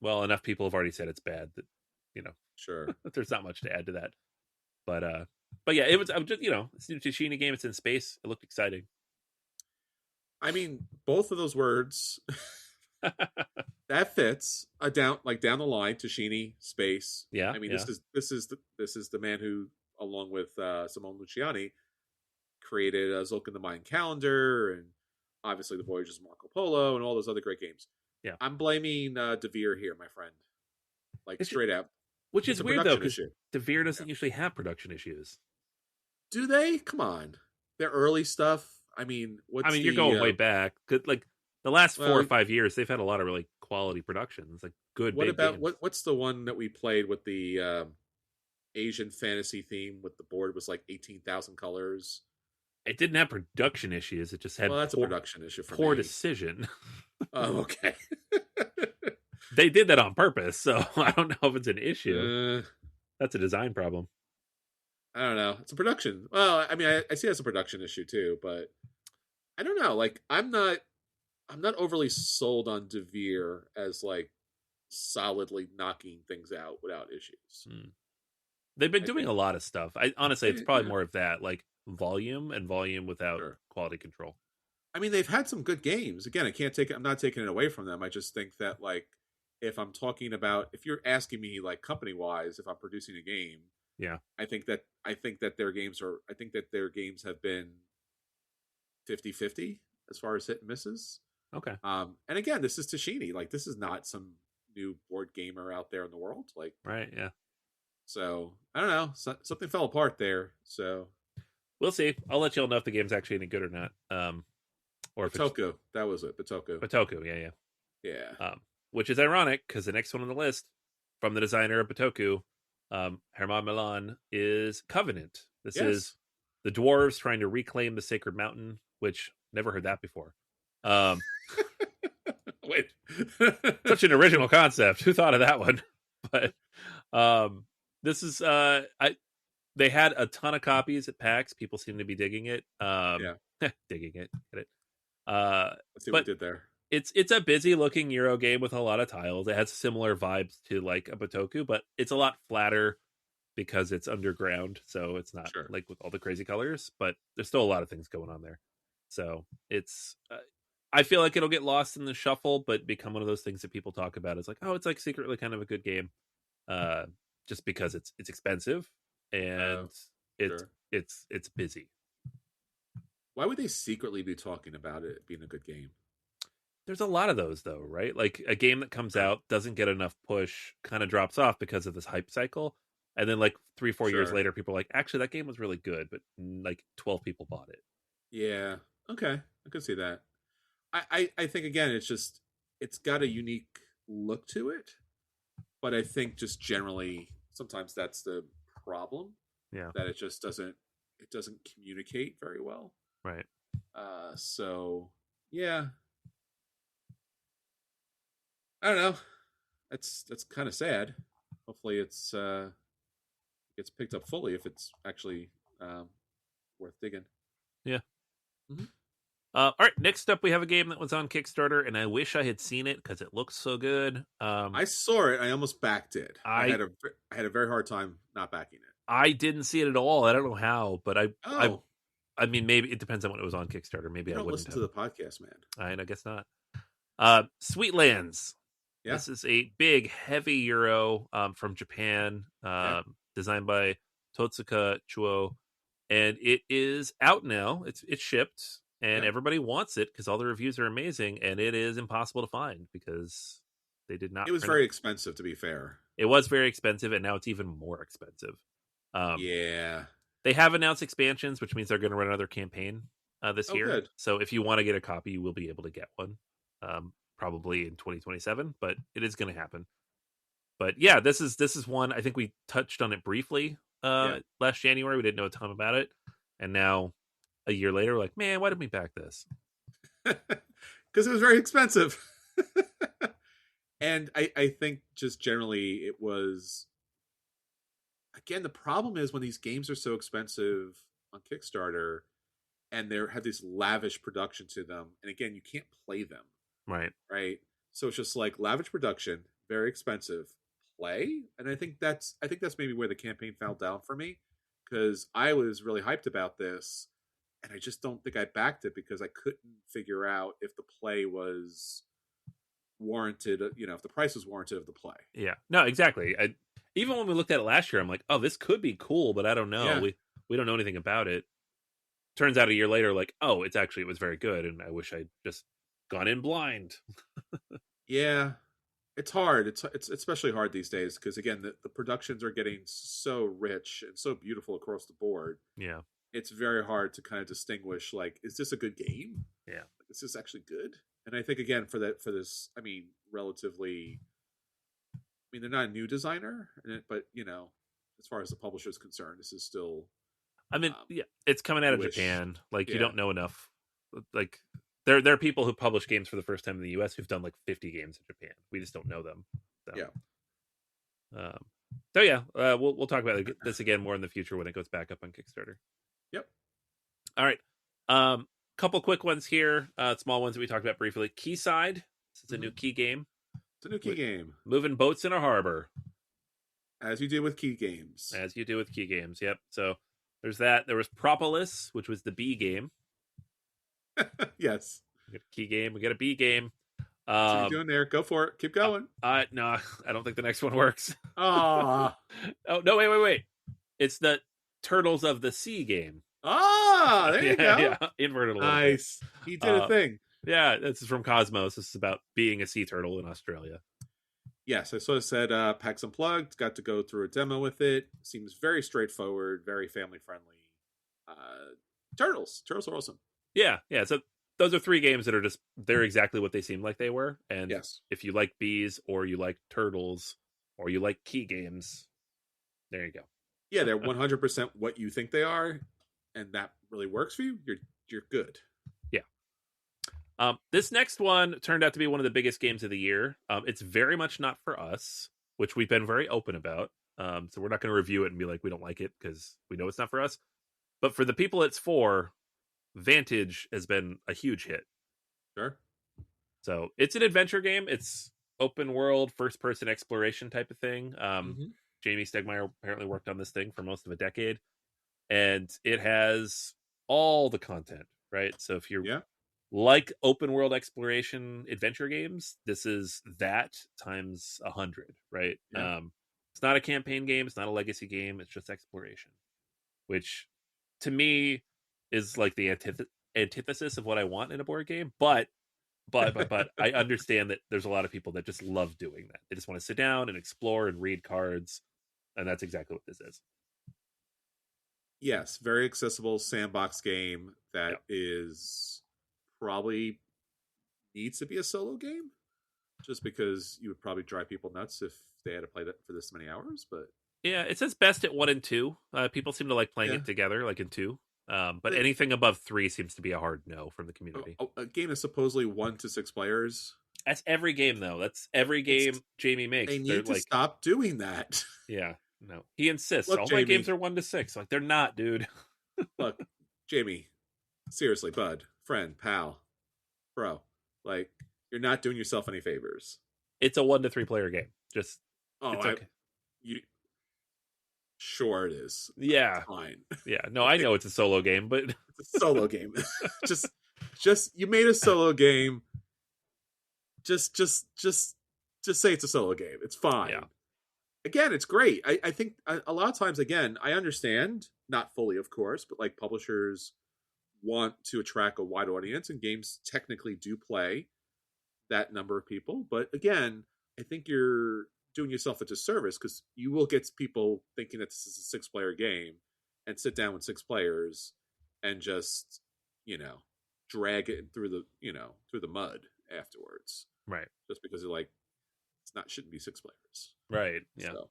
well, enough people have already said it's bad that, sure, there's not much to add to that. But yeah, it was. I'm just, it's a new Tashini game. It's in space. It looked exciting. I mean, both of those words that fits down the line. Tashini, space. Yeah. I mean, this is the man who, along with Simone Luciani, created Zulk in the Mayan Calendar, and obviously the Voyages of Marco Polo, and all those other great games. Yeah, I'm blaming Devere here, my friend. Like, straight up. Which is weird though, because Devere doesn't usually have production issues. Do they? Come on, their early stuff. I mean, you're going way back. Like the last 4 or 5 years, they've had a lot of really quality productions, like good. What big about games. what's the one that we played with the Asian fantasy theme? With the board was like 18,000 colors. It didn't have production issues. It just had that's a production issue for poor me. decision. Oh, okay. They did that on purpose, so I don't know if it's an issue. That's a design problem. I don't know. It's a production. Well, I mean, I see it as a production issue too, but I don't know. Like, I'm not overly sold on Devere as like solidly knocking things out without issues. They've been I doing think. a lot of stuff. I honestly, it's probably Yeah, more of that, like volume and volume without sure. quality control. I mean, they've had some good games. Again, I'm not taking it away from them. I just think that like if I'm talking about if you're asking me like company wise, if I'm producing a game, Yeah. I think that their games have been 50-50 as far as hit and misses. Okay. And again, this is Tashini. Like this is not some new board gamer out there in the world. Like Right. Yeah. so, I don't know. Something fell apart there. So We'll see. I'll let you all know if the game's actually any good or not. Or if it's Batoku, that was it. Batoku. Batoku. Yeah. Yeah. Yeah. Which is ironic because the next one on the list from the designer of Batoku, Herman Milan, is Covenant. This is Yes. the dwarves trying to reclaim the sacred mountain, which never heard that before. Um, Wait. such an original concept. Who thought of that one? But this is they had a ton of copies at PAX. People seem to be digging it. Yeah. Digging it. Get it? Let's see what But we did there. it's a busy looking Euro game with a lot of tiles. It has similar vibes to like a Batoku, but it's a lot flatter because it's underground, so it's not Sure. like with all the crazy colors. But there's still a lot of things going on there. So it's I feel like it'll get lost in the shuffle, but become one of those things that people talk about. It's like, oh, it's like secretly kind of a good game, just because it's expensive and it's Sure. it's busy. Why would they secretly be talking about it being a good game? There's a lot of those though, right? Like a game that comes out doesn't get enough push, kind of drops off because of this hype cycle, and then like 3-4 years Sure. later, people are like, actually, that game was really good, but like 12 people bought it. Yeah. Okay. I could see that. I think again, it's got a unique look to it, but I think just generally sometimes that's the problem Yeah, that it doesn't communicate very well. right. So yeah, I don't know. That's kind of sad. Hopefully gets picked up fully if it's actually worth digging. Yeah. Mhm. All right. Next up, we have a game that was on Kickstarter, and I wish I had seen it because it looks so good. I saw it. I almost backed it. I I had a very hard time not backing it. I didn't see it at all. I don't know how, but Oh, I mean, maybe it depends on when it was on Kickstarter. Maybe you I don't wouldn't listen have. to the podcast, man. I guess not. Sweetlands. Yeah, This is a big, heavy Euro from Japan, yeah. designed by Totsuka Chuo, and it is out now. It's shipped, and Yeah. everybody wants it because all the reviews are amazing, and it is impossible to find because they did not It was print very it. expensive, to be fair. It was very expensive, and now it's even more expensive. Yeah. They have announced expansions, which means they're going to run another campaign this Oh, year. good. So if you want to get a copy, you will be able to get one, probably in 2027. But it is going to happen. But yeah, this is one. I think we touched on it briefly Yeah. last January. We didn't know a ton about it, and now a year later, we're like, man, why didn't we back this? Because it was very expensive. And I think just generally it was again the problem is when these games are so expensive on Kickstarter and they have this lavish production to them, and again you can't play them, Right. right? So it's just like lavish production, very expensive play, and I think that's maybe where the campaign fell down for me because I was really hyped about this, and I just don't think I backed it because I couldn't figure out if the play was warranted. If the price was warranted of the play. Yeah. No, exactly. Even when we looked at it last year, I'm like, oh, this could be cool, but I don't know. Yeah. We don't know anything about it. Turns out a year later, like, oh, it was very good, and I wish I'd just gone in blind. Yeah, it's hard. It's especially hard these days because again, the productions are getting so rich and so beautiful across the board. Yeah. It's very hard to kind of distinguish like, is this a good game? Yeah. Like, is this actually good? And I think again for this, I mean, relatively. I mean, they're not a new designer, but as far as the publisher is concerned, this is still. I mean, yeah, it's coming out of newish. Japan. Like, you Yeah. don't know enough. Like, there are people who publish games for the first time in the U.S. who've done like 50 games in Japan. We just don't know them. So. Yeah. So yeah, we'll talk about this again more in the future when it goes back up on Kickstarter. Yep. All right. Couple quick ones here. Small ones that we talked about briefly. Quayside. This is a new key game. It's a new key game. Moving boats in a harbor. As you do with key games. As you do with key games. Yep. So there's that. There was Propolis, which was the B game. Yes. We get a key game. We get a B game. What are you doing there? Go for it. Keep going. No, I don't think the next one works. Ah. Oh no! Wait! It's the Turtles of the Sea game. Ah, there you go. Yeah, inverted a little Nice. bit. He did a thing. Yeah, this is from Cosmos. This is about being a sea turtle in Australia. Yes, I sort of said PAX Unplugged, got to go through a demo with it. Seems very straightforward, very family friendly. Turtles are awesome. Yeah. So those are 3 games that are just, they're exactly what they seem like they were. And yes, if you like bees or you like turtles or you like key games, there you go. Yeah, they're 100% what you think they are, and that really works for you. You're good. Yeah. This next one turned out to be one of the biggest games of the year. It's very much not for us, which we've been very open about. So we're not going to review it and be like, we don't like it because we know it's not for us. But for the people it's for, Vantage has been a huge hit. Sure. So it's an adventure game. It's open world, first person exploration type of thing. Jamie Stegmaier apparently worked on this thing for most of a decade. And it has all the content, right? So if you're like open world exploration adventure games, this is that times 100, right? Yeah. It's not a campaign game. It's not a legacy game. It's just exploration, which to me is like the antithesis of what I want in a board game. But I understand that there's a lot of people that just love doing that. They just want to sit down and explore and read cards. And that's exactly what this is. Yes, very accessible sandbox game that is probably needs to be a solo game, just because you would probably drive people nuts if they had to play that for this many hours. But yeah, it says best at 1 and 2. People seem to like playing it together, like in 2. But anything above 3 seems to be a hard no from the community. A game is supposedly 1 to 6 players. That's every game, though. That's every game Jamie makes. They need to stop doing that. Yeah, no. He insists. Look, all Jamie, my games are 1 to 6. Like, they're not, dude. Look, Jamie, seriously, bud, friend, pal, bro, like, you're not doing yourself any favors. It's a 1 to 3 player game. Just, it's okay. Sure it is. Yeah. Fine. Yeah. No, I know it's a solo game, but it's a solo game. just you made a solo game. Just say it's a solo game. It's fine. Yeah. Again, it's great. I think a lot of times, again, I understand, not fully, of course, but like publishers want to attract a wide audience, and games technically do play that number of people. But again, I think you're doing yourself a disservice, because you will get people thinking that this is a 6-player game and sit down with 6 players and just, drag it through the mud afterwards. Right. Just because they're like, shouldn't be 6 players. Right. Yeah. So,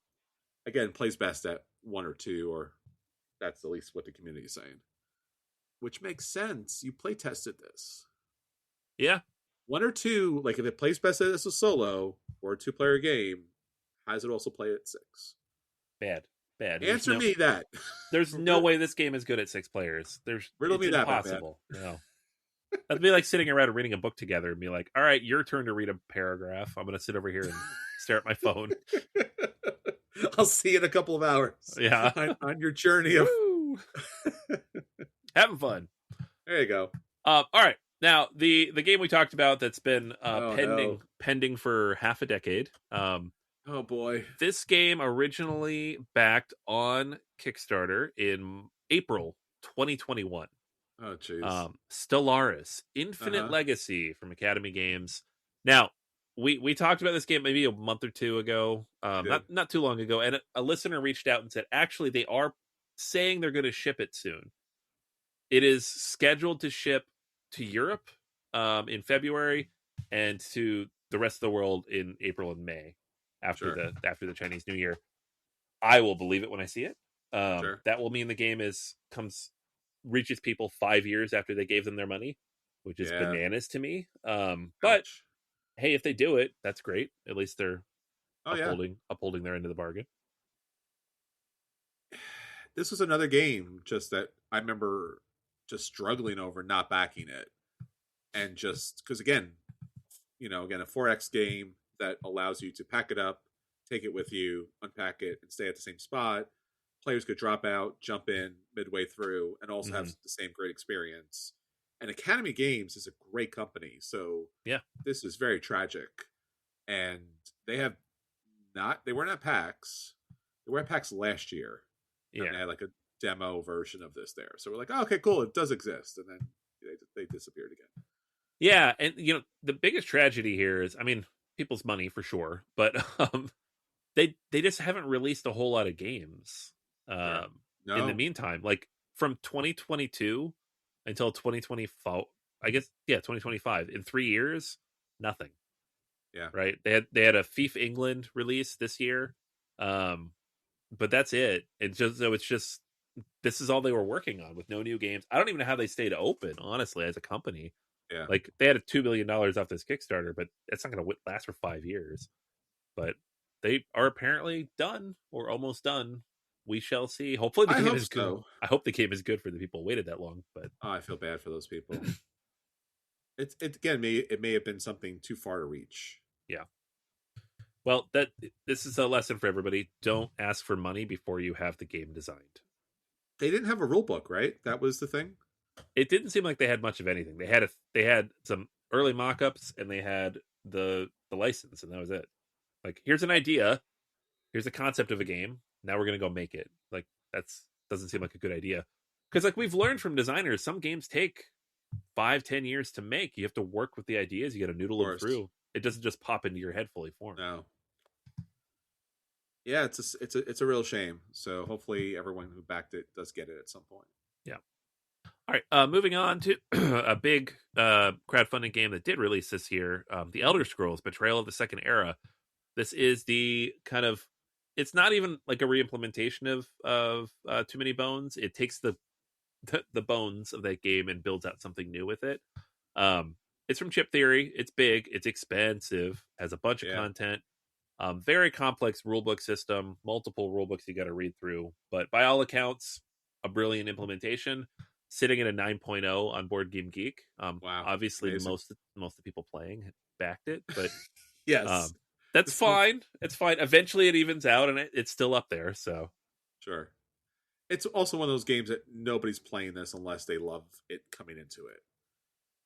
again, plays best at 1 or 2, or that's at least what the community is saying. Which makes sense. You play tested this. Yeah. 1 or 2, like if it plays best as a solo or a 2-player game, how does it also play at 6? Bad. Answer me that. There's no way this game is good at 6 players. Riddle me that, impossible. No. That'd be like sitting around and reading a book together and be like, all right, your turn to read a paragraph. I'm going to sit over here and stare at my phone. I'll see you in a couple of hours. Yeah. on your journey of having fun. There you go. All right. Now, the game we talked about that's been pending for half a decade. Oh boy. This game originally backed on Kickstarter in April 2021. Oh jeez. Stellaris, Infinite Legacy from Academy Games. Now, we talked about this game maybe a month or two ago, not too long ago, and a listener reached out and said, actually, they are saying they're going to ship it soon. It is scheduled to ship to Europe in February and to the rest of the world in April and May after the Chinese New Year. I will believe it when I see it. That will mean the game reaches people 5 years after they gave them their money, which is bananas to me. But hey, if they do it, that's great. At least they're upholding their end of the bargain. This was another game just that I remember just struggling over not backing it. And just because, again, a 4X game that allows you to pack it up, take it with you, unpack it, and stay at the same spot. Players could drop out, jump in midway through, and also have the same great experience. And Academy Games is a great company, so Yeah. this is very tragic. And they weren't at PAX. They were at PAX last year. Yeah. And they had like a demo version of this there. So we're like, oh, okay, cool, it does exist. And then they disappeared again. Yeah, and the biggest tragedy here is, I mean, people's money for sure, but they just haven't released a whole lot of games No. in the meantime. Like from 2022 until 2025, I guess, 2025, in 3 years, nothing. Yeah. Right? They had a FIFA England release this year. But that's it. It's just this is all they were working on with no new games. I don't even know how they stayed open, honestly, as a company. Yeah. Like they had $2 million off this Kickstarter, but it's not going to last for 5 years. But they are apparently done or almost done. We shall see. Hopefully the game is good. I hope the game is good for the people who waited that long. But I feel bad for those people. It again, it may have been something too far to reach. Yeah. Well, this is a lesson for everybody. Don't ask for money before you have the game designed. They didn't have a rule book, right? That was the thing. It didn't seem like they had much of anything. They had some early mock-ups and they had the license, and that was it. Like, here's an idea, here's a concept of a game. Now we're gonna go make it. Like, doesn't seem like a good idea. Because like we've learned from designers, some games take 5-10 years to make. You have to work with the ideas. You got to noodle them through. It doesn't just pop into your head fully formed. No. Yeah, it's a real shame. So hopefully everyone who backed it does get it at some point. Yeah. All right. Moving on to a big crowdfunding game that did release this year, The Elder Scrolls: Betrayal of the Second Era. This is the kind of, it's not even like a reimplementation of Too Many Bones. It takes the bones of that game and builds out something new with it. It's from Chip Theory. It's big. It's expensive. Has a bunch of content. Very complex rulebook system. Multiple rulebooks you got to read through. But by all accounts, a brilliant implementation. Sitting at a 9.0 on Board Game Geek. Wow. Obviously, amazing. most of the people playing backed it, but yes, that's fine. It's fine. Eventually, it evens out, and it's still up there. So sure. It's also one of those games that nobody's playing this unless they love it coming into it.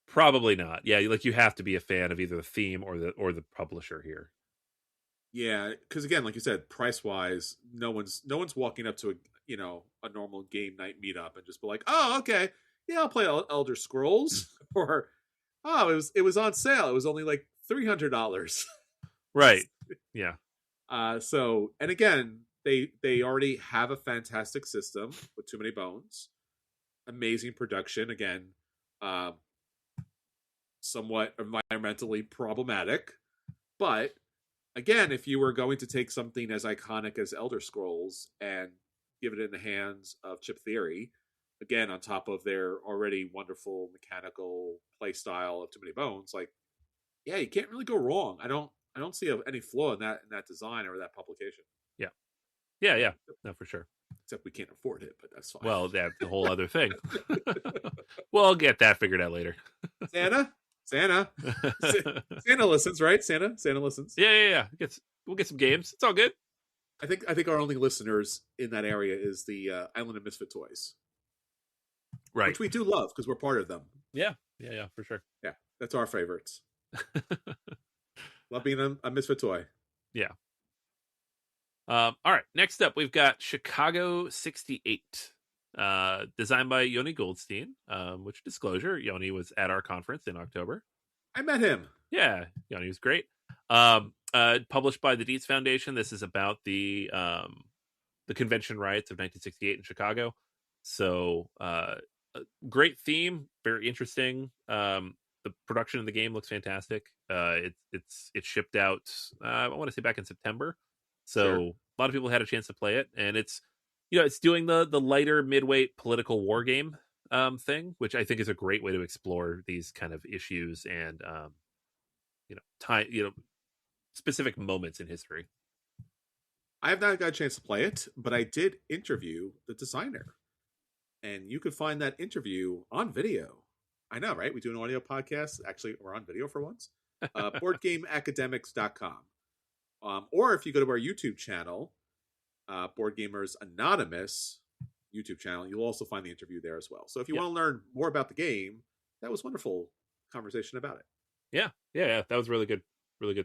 Probably not. Yeah, like you have to be a fan of either the theme or the publisher here. Yeah, because again, like you said, price wise, no one's walking up to a normal game night meetup and just be like, oh, okay, yeah, I'll play Elder Scrolls, or it was on sale, it was only like $300. Right. Yeah. So, and again, they already have a fantastic system with Too Many Bones, amazing production. Again, somewhat environmentally problematic, but again, if you were going to take something as iconic as Elder Scrolls and give it in the hands of Chip Theory, again, on top of their already wonderful mechanical play style of Too Many Bones, like, yeah, you can't really go wrong. I don't see any flaw in that design or that publication. Yeah. No, for sure. Except we can't afford it, but that's fine. Well, that's a whole other thing. We'll get that figured out later. Santa listens, right? Santa listens. Yeah. We'll get some games. It's all good. I think our only listeners in that area is the Island of Misfit Toys, right? Which we do love because we're part of them. Yeah, for sure. Yeah, that's our favorites. Love being a Misfit toy. Yeah. All right. Next up, we've got Chicago 68, designed by Yoni Goldstein. Which, disclosure, Yoni was at our conference in October. I met him. Yeah, Yoni was great. Published by the Dietz Foundation. This is about the convention riots of 1968 in Chicago. So, great theme, very interesting. The production of the game looks fantastic. It's shipped out, I want to say back in September. So sure. A lot of people had a chance to play it, and it's doing the lighter midweight political war game thing, which I think is a great way to explore these kind of issues and specific moments in history. I have not got a chance to play it, but I did interview the designer, and you could find that interview on video. I know, right? We do an audio podcast. Actually, we're on video for once. BoardGameAcademics.com. Or if you go to our YouTube channel, Board Gamers Anonymous YouTube channel, you'll also find the interview there as well. So if you want to learn more about the game, that was wonderful conversation about it. Yeah. That was really good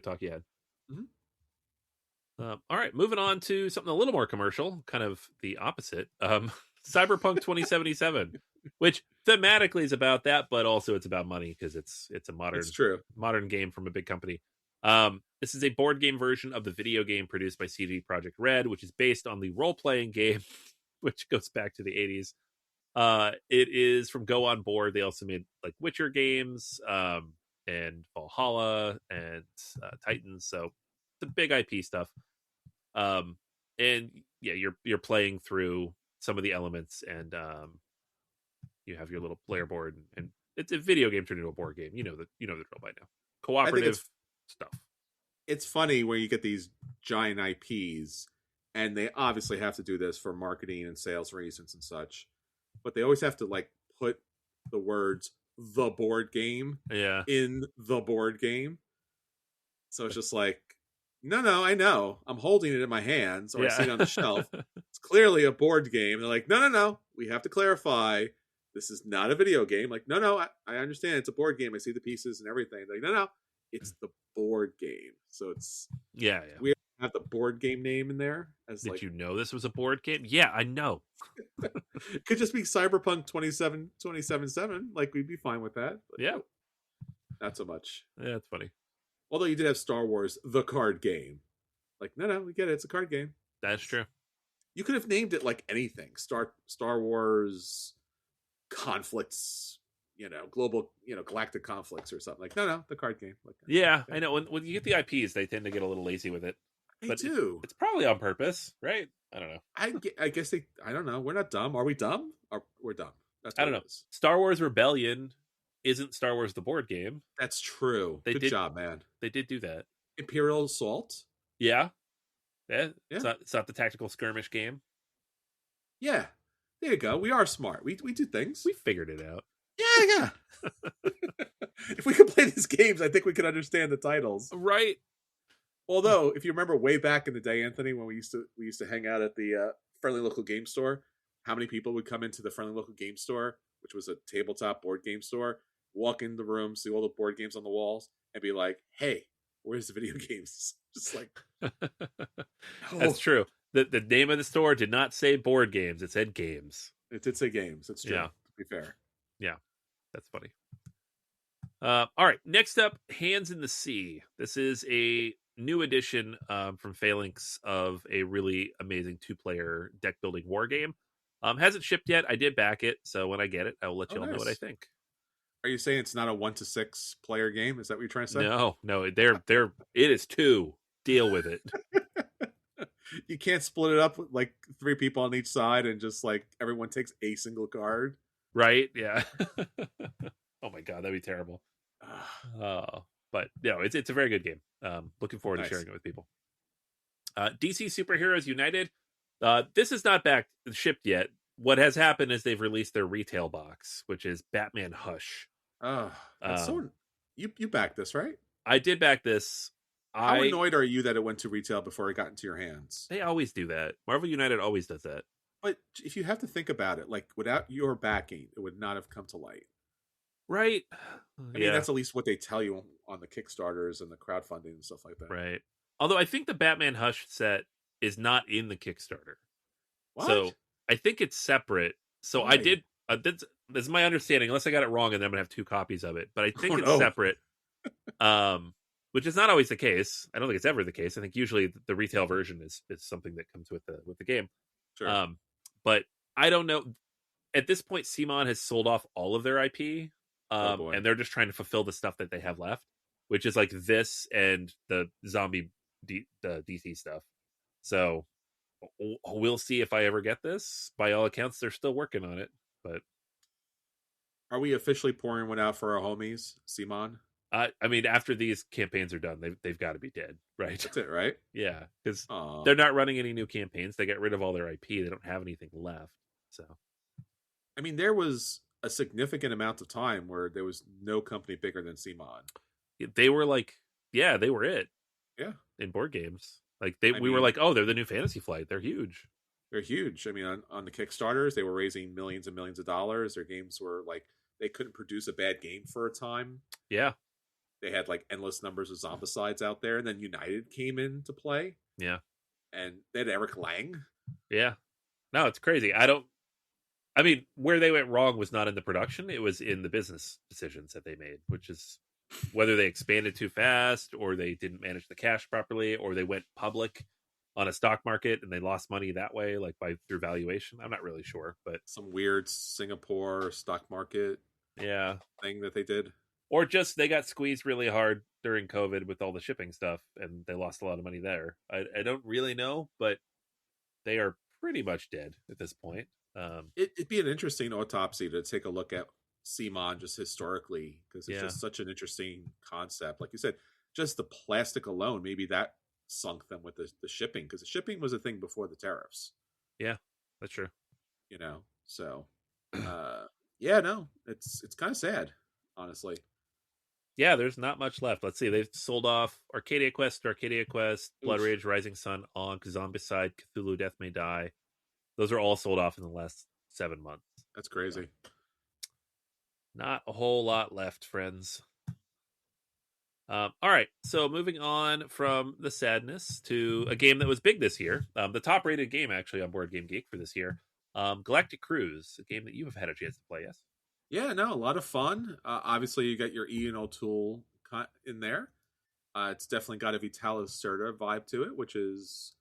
talk you had. Mm-hmm. All right, moving on to something a little more commercial, kind of the opposite. Cyberpunk 2077, which thematically is about that, but also it's about money because it's a modern game from a big company. This is a board game version of the video game produced by CD Projekt Red, which is based on the role-playing game, which goes back to the 80s. It is from Go On Board. They also made like Witcher games, and Valhalla and Titans. So the big IP stuff. And yeah, you're playing through some of the elements, and you have your little player board, and it's a video game turned into a board game. You know the drill by now. Cooperative stuff. It's funny where you get these giant IPs, and they obviously have to do this for marketing and sales reasons and such, but they always have to like put the words "the board game" in the board game. So it's just like, no, I know. I'm holding it in my hands, or I see it on the shelf. It's clearly a board game. They're like, no. We have to clarify. This is not a video game. Like, no, I understand. It's a board game. I see the pieces and everything. Like, no. It's the board game. So it's... Yeah. We have the board game name in there. Did you know this was a board game? Yeah, I know. It could just be Cyberpunk 2077. Like, we'd be fine with that. But yeah. Not so much. Yeah, that's funny. Although you did have Star Wars, the card game. Like, no, we get it. It's a card game. That's true. You could have named it like anything. Star Wars conflicts, global, galactic conflicts or something. Like, no, the card game. Like, yeah, I know. When you get the IPs, they tend to get a little lazy with it. They do. It's probably on purpose, right? I don't know. I guess I don't know. We're not dumb. Are we dumb? We're dumb. That's I don't know. Star Wars Rebellion isn't Star Wars the board game. That's true. Good job, man. They did do that. Imperial Assault. Yeah. It's not the tactical skirmish game. Yeah. There you go. We are smart. We do things. We figured it out. Yeah. If we could play these games, I think we could understand the titles. Right. Although, if you remember way back in the day, Anthony, when we used to hang out at the friendly local game store, how many people would come into the friendly local game store, which was a tabletop board game store, walk in the room, see all the board games on the walls, and be like, "Hey, where's the video games?" Just like, That's true. The name of the store did not say board games; it said games. It did say games. That's true. Yeah. To be fair. Yeah, that's funny. All right, next up, Hands in the Sea. This is a new edition from Phalanx of a really amazing 2-player deck building war game. Hasn't shipped yet. I did back it, so when I get it, I will let you all know what I think. Are you saying it's not a 1 to 6 player game? Is that what you're trying to say? No, they're it is 2. Deal with it. You can't split it up with like 3 people on each side and just like everyone takes a single card. Right? Yeah. Oh my god, that'd be terrible. But no, it's a very good game. Looking forward to sharing it with people. DC Superheroes United. This is not shipped yet. What has happened is they've released their retail box, which is Batman Hush. That's you backed this, right? I did back this. How annoyed are you that it went to retail before it got into your hands? They always do that. Marvel United always does that. But if you have to think about it, like without your backing, it would not have come to light. Right. I mean, that's at least what they tell you on the Kickstarters and the crowdfunding and stuff like that. Right. Although I think the Batman Hush set is not in the Kickstarter. What? So I think it's separate. So Why? I did. This is my understanding, unless I got it wrong, and then I'm gonna have 2 copies of it. But I think it's separate. Which is not always the case. I don't think it's ever the case. I think usually the retail version is something that comes with the game. Sure. But I don't know. At this point, CMON has sold off all of their IP, and they're just trying to fulfill the stuff that they have left, which is like this and the zombie the DC stuff. So we'll see if I ever get this. By all accounts, they're still working on it. But are we officially pouring one out for our homies, CMON? I mean, after these campaigns are done, they've got to be dead, right? That's it, right? Yeah, because they're not running any new campaigns. They got rid of all their IP. They don't have anything left. So, I mean, there was a significant amount of time where there was no company bigger than CMON. They were like, they were it. in board games. Like we were mean, like, oh, they're the new Fantasy Flight. They're huge. they're huge. I mean, on the Kickstarters, they were raising millions and millions of dollars. Their games were like they couldn't produce a bad game for a time. Yeah. They had like endless numbers of zombicides out there, and then United came into play. Yeah. And they had Eric Lang. Yeah. No, it's crazy. I mean, where they went wrong was not in the production. It was in the business decisions that they made, which is whether they expanded too fast or they didn't manage the cash properly or they went public on a stock market and they lost money that way, like through valuation. I'm not really sure, but some weird Singapore stock market thing that they did. Or just they got squeezed really hard during COVID with all the shipping stuff and they lost a lot of money there. I don't really know, but they are pretty much dead at this point. It'd be an interesting autopsy to take a look at CMON just historically, because it's just such an interesting concept. Like you said, just the plastic alone, maybe that sunk them with the shipping, because the shipping was a thing before the tariffs. Yeah, that's true. So it's kind of sad, honestly. Yeah, there's not much left. Let's see. They've sold off Arcadia Quest, Blood Rage, Rising Sun, Ankh, Zombicide, Cthulhu Death May Die. Those are all sold off in the last 7 months. That's crazy. Not a whole lot left, friends. All right, so moving on from the sadness to a game that was big this year. The top-rated game, actually, on Board Game Geek for this year. Galactic Cruise, a game that you have had a chance to play, yes? Yeah, no, a lot of fun. Obviously, you got your Ian O'Toole in there. It's definitely got a Vitalis Serta vibe to it, which is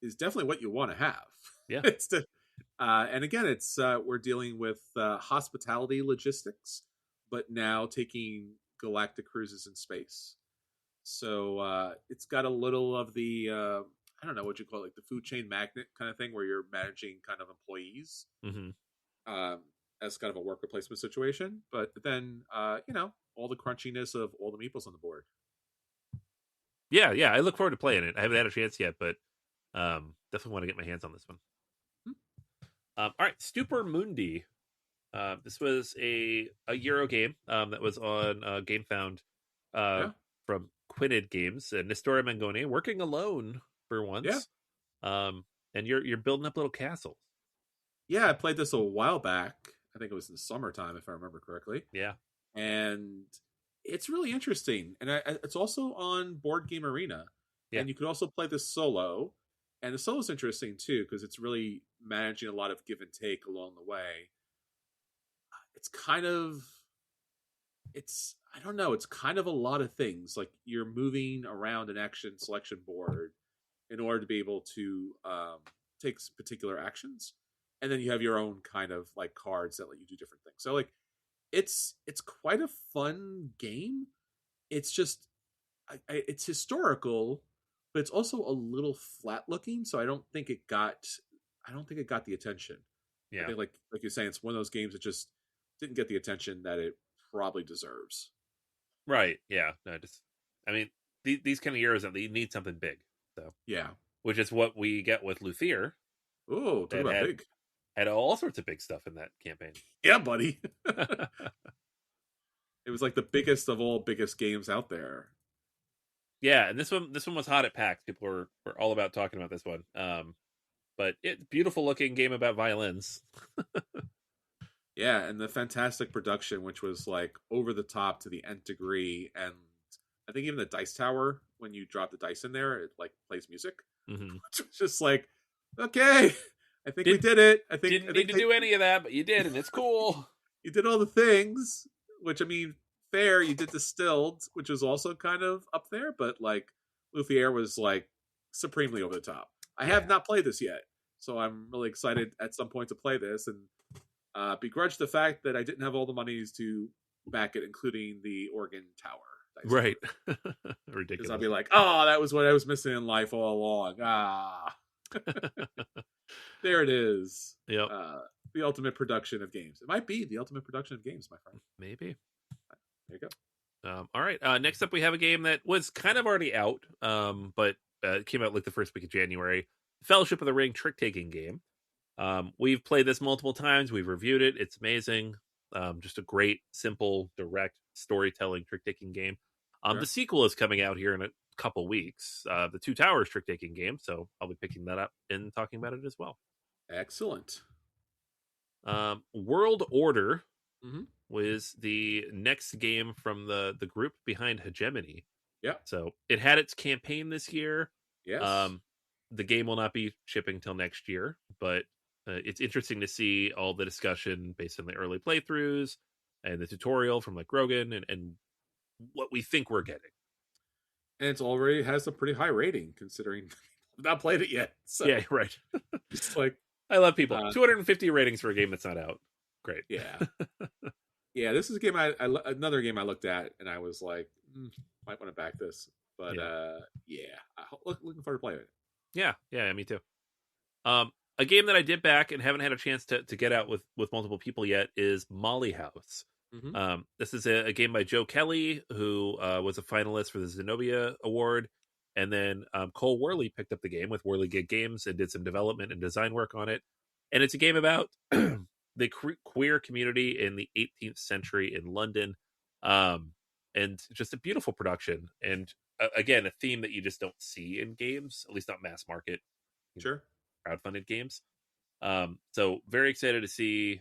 definitely what you want to have. Yeah. And again, it's we're dealing with hospitality logistics, but now taking galactic cruises in space. So it's got a little of the I don't know what you call it, like the food chain magnet kind of thing, where you're managing kind of employees. Mm-hmm. As kind of a worker placement situation, but then all the crunchiness of all the meeples on the board. Yeah, I look forward to playing it. I haven't had a chance yet, but definitely want to get my hands on this one. All right, Stupor Mundi. This was a Euro game that was on GameFound from Quinid Games, and Nestora Mangone working alone for once. Yeah. And you're building up little castles. Yeah, I played this a while back. I think it was in the summertime, if I remember correctly. Yeah. And it's really interesting. And it's also on Board Game Arena. Yeah. And you could also play this solo. And the solo is interesting, too, because it's really managing a lot of give and take along the way. It's kind of a lot of things. Like, you're moving around an action selection board in order to be able to take particular actions. And then you have your own kind of like cards that let you do different things. So like, it's quite a fun game. It's just, it's historical, but it's also a little flat looking. So I don't think it got the attention. Yeah. I think like you're saying, it's one of those games that just didn't get the attention that it probably deserves. Right. Yeah. No, these kind of years, they need something big. So yeah, which is what we get with Luthier. Oh, talk about big. Had all sorts of big stuff in that campaign. Yeah, buddy. It was like the biggest of all biggest games out there. Yeah, and this one was hot at PAX. People were all about talking about this one. But it's beautiful looking game about violins. Yeah, and the fantastic production, which was like over the top to the nth degree, and I think even the dice tower, when you drop the dice in there, it like plays music. Mm-hmm. It's just like, okay. I think we did it. Didn't need to do any of that, but you did, and it's cool. You did all the things, which, I mean, fair. You did Distilled, which was also kind of up there, but like Luthier was like supremely over the top. I have not played this yet, so I'm really excited at some point to play this, and begrudge the fact that I didn't have all the monies to back it, including the organ tower. Right. Ridiculous. Because I'll be like, oh, that was what I was missing in life all along. Ah. There it is. Yep. The ultimate production of games. It might be the ultimate production of games, my friend. Maybe. There you go. All right. Next up, we have a game that was kind of already out, but it came out like the first week of January. Fellowship of the Ring trick-taking game. We've played this multiple times. We've reviewed it. It's amazing. Just a great, simple, direct storytelling trick-taking game. The sequel is coming out here in a couple weeks, the Two Towers trick-taking game. So I'll be picking that up and talking about it as well. Excellent. World Order Mm-hmm. was the next game from the group behind Hegemony. Yeah. So it had its campaign this year. Yes. The game will not be shipping till next year, but it's interesting to see all the discussion based on the early playthroughs and the tutorial from like Rogan and what we think we're getting. And it's already has a pretty high rating considering I've not played it yet. So Yeah, right. it's like, I love people. 250 ratings for a game that's not out. Great. yeah. Yeah, this is a game another game I looked at and I was like, might want to back this. But looking forward to playing it. Yeah, me too. A game that I did back and haven't had a chance to get out with multiple people yet is Molly House. Mm-hmm. This is a game by Joe Kelly, who was a finalist for the Zenobia Award. And then Cole Worley picked up the game with Worley Gig Games and did some development and design work on it. And it's a game about the queer community in the 18th century in London. And just a beautiful production. And again, a theme that you just don't see in games, at least not mass market. Sure. Crowdfunded games. So very excited to see,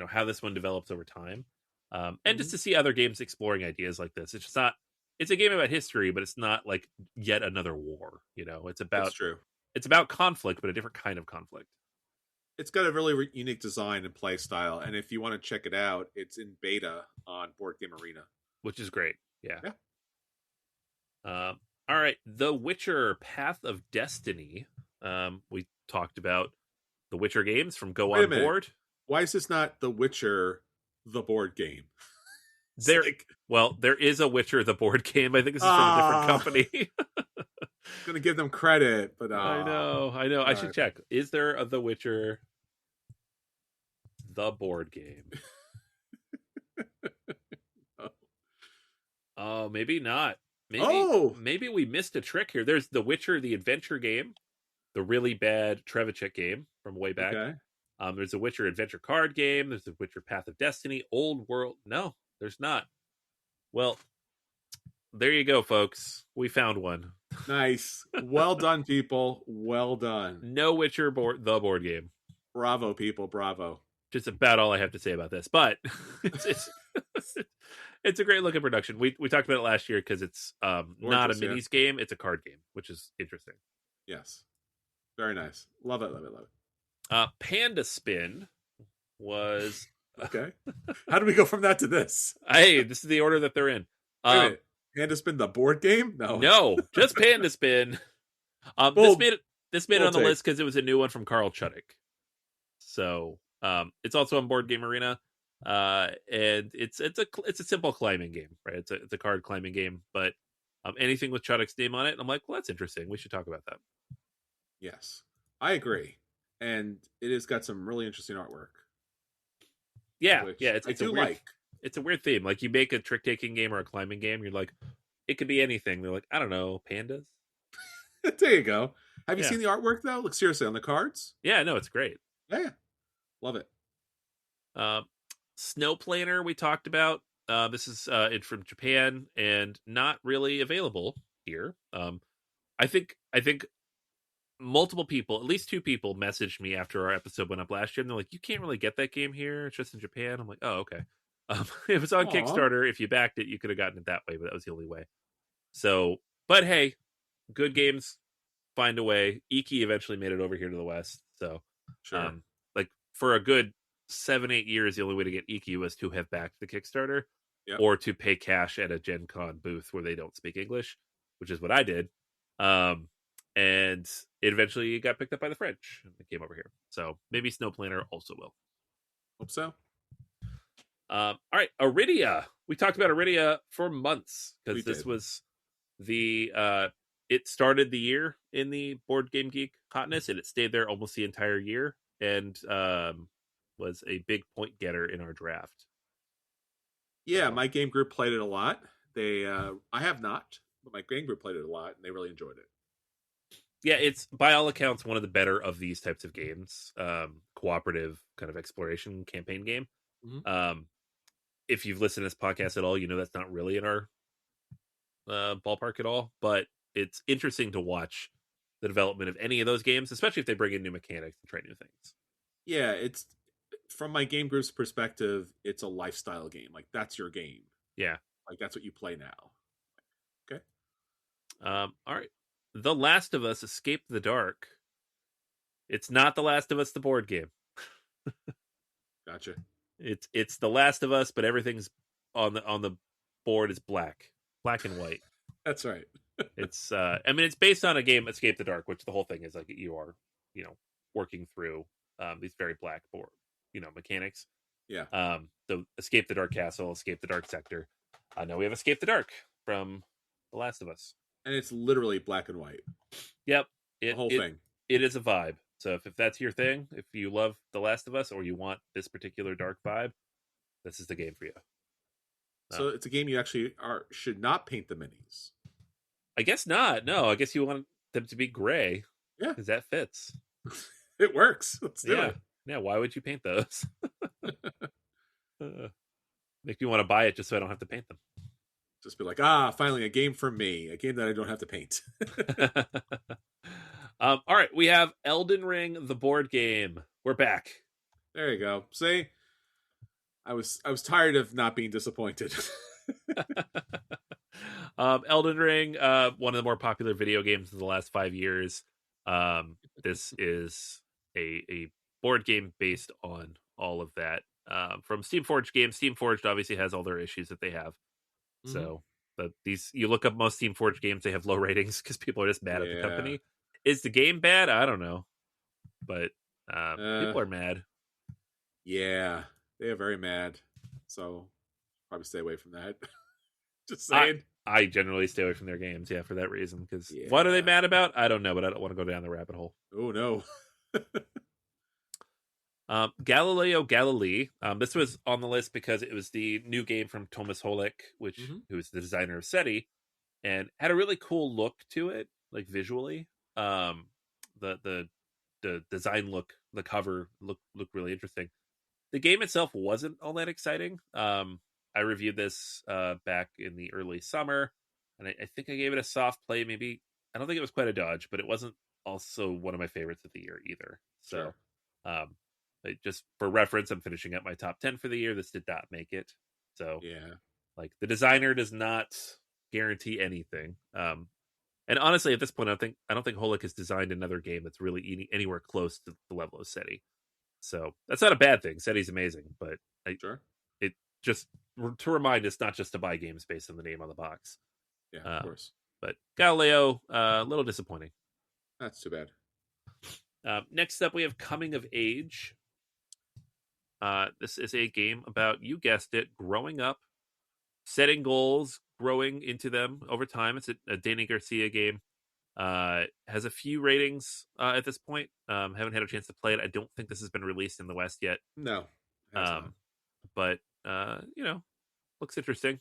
how this one develops over time. And just to see other games exploring ideas like this. It's just not, it's a game about history, but it's not like yet another war. It's about, That's true. It's about conflict, but a different kind of conflict. It's got a really unique design and play style. And if you want to check it out, it's in beta on Board Game Arena. Which is great. Yeah. All right. The Witcher Path of Destiny. We talked about the Witcher games from Go On Board. Why is this not The Witcher, the board game? There is a Witcher, the board game. I think this is from a different company. I'm gonna give them credit, but I know. I should check. Is there a The Witcher, the board game? Oh, maybe not. Maybe we missed a trick here. There's The Witcher, the adventure game, the really bad Trevicek game from way back. Okay. There's a Witcher adventure card game. There's a Witcher Path of Destiny, Old World. No, there's not. Well, there you go, folks. We found one. Nice. Well done, people. Well done. No Witcher the board game. Bravo, people. Bravo. Just about all I have to say about this, but it's a great looking production. We talked about it last year because it's not a minis game; it's a card game, which is interesting. Yes, very nice. Love it. Panda Spin was okay. How do we go from that to this? Hey, this is the order that they're in. Panda Spin, the board game? No, just Panda Spin. This made it on the list because it was a new one from Carl Chuddick. So it's also on Board Game Arena. And it's a simple climbing game, right? It's a card climbing game, but anything with Chuddick's name on it, I'm like, well, that's interesting. We should talk about that. Yes, I agree, and it has got some really interesting artwork. Yeah. It's a weird theme. Like you make a trick taking game or a climbing game, you're like, it could be anything. They're like, I don't know, pandas. There you go. Have you seen the artwork though? Look, seriously, on the cards. Yeah, no, it's great. Yeah, love it. Snow Planner we talked about. This is it from Japan and not really available here. I think multiple people, at least 2 people, messaged me after our episode went up last year, and they're like, "You can't really get that game here; it's just in Japan." I'm like, "Oh, okay." It was on Kickstarter. If you backed it, you could have gotten it that way, but that was the only way. So, but hey, good games find a way. Iki eventually made it over here to the West. So, sure. Like for a good 7-8 years, the only way to get Iki was to have backed the Kickstarter or to pay cash at a Gen Con booth where they don't speak English, which is what I did. And it eventually got picked up by the French and it came over here. So maybe Snow Planner also will. Hope so. All right, Iridia. We talked about Iridia for months because this was the it started the year in the Board Game Geek hotness and it stayed there almost the entire year and was a big point getter in our draft. Yeah, my game group played it a lot. I have not, but my game group played it a lot and they really enjoyed it. Yeah, it's by all accounts one of the better of these types of games. Cooperative kind of exploration campaign game. Mm-hmm. If you've listened to this podcast at all, you know that's not really in our ballpark at all, but it's interesting to watch the development of any of those games, especially if they bring in new mechanics and try new things. Yeah, it's from my game group's perspective, it's a lifestyle game. Like that's your game. Yeah. Like that's what you play now. Okay. All right. The Last of Us: Escape the Dark. It's not The Last of Us, the board game. Gotcha. It's The Last of Us, but everything's on the board is black and white. That's right. It's I mean, it's based on a game, Escape the Dark, which the whole thing is like you are, working through these very black board, mechanics. Yeah. The Escape the Dark Castle, Escape the Dark Sector. Now we have Escape the Dark from The Last of Us. And it's literally black and white. Yep. The whole thing. It is a vibe. So if that's your thing, if you love The Last of Us or you want this particular dark vibe, this is the game for you. So it's a game you actually should not paint the minis. I guess not. No, I guess you want them to be gray. Yeah. Because that fits. It works. Let's do it. Yeah, why would you paint those? Make me want to buy it just so I don't have to paint them. Just be like, finally a game for me. A game that I don't have to paint. All right, we have Elden Ring, the board game. We're back. There you go. See, I was tired of not being disappointed. Elden Ring, one of the more popular video games of the last 5 years. This is a board game based on all of that. From Steamforged games. Steamforged obviously has all their issues that they have. Mm-hmm. So, but you look up most Steamforged games, they have low ratings because people are just mad at the company. Is the game bad? I don't know, but people are mad. Yeah, they are very mad. So probably stay away from that. Just saying. I generally stay away from their games, for that reason. Because what are they mad about? I don't know, but I don't want to go down the rabbit hole. Oh no. Galileo Galilei. This was on the list because it was the new game from Thomas Holik, who is the designer of SETI, and had a really cool look to it, like visually. The design look, the cover looked really interesting. The game itself wasn't all that exciting. I reviewed this back in the early summer, and I think I gave it a soft play. Maybe I don't think it was quite a dodge, but it wasn't also one of my favorites of the year either. So, just for reference, I'm finishing up my top 10 for the year. This did not make it. So, like the designer does not guarantee anything. And honestly, at this point, I don't think Holik has designed another game that's really anywhere close to the level of SETI. So that's not a bad thing. SETI's amazing, but it just to remind us not just to buy games based on the name on the box. Yeah, of course. But Galileo, a little disappointing. That's too bad. Next up, we have Coming of Age. This is a game about, you guessed it, growing up, setting goals, growing into them over time. It's a Danny Garcia game. Has a few ratings at this point. Haven't had a chance to play it. I don't think this has been released in the West yet. No. But looks interesting.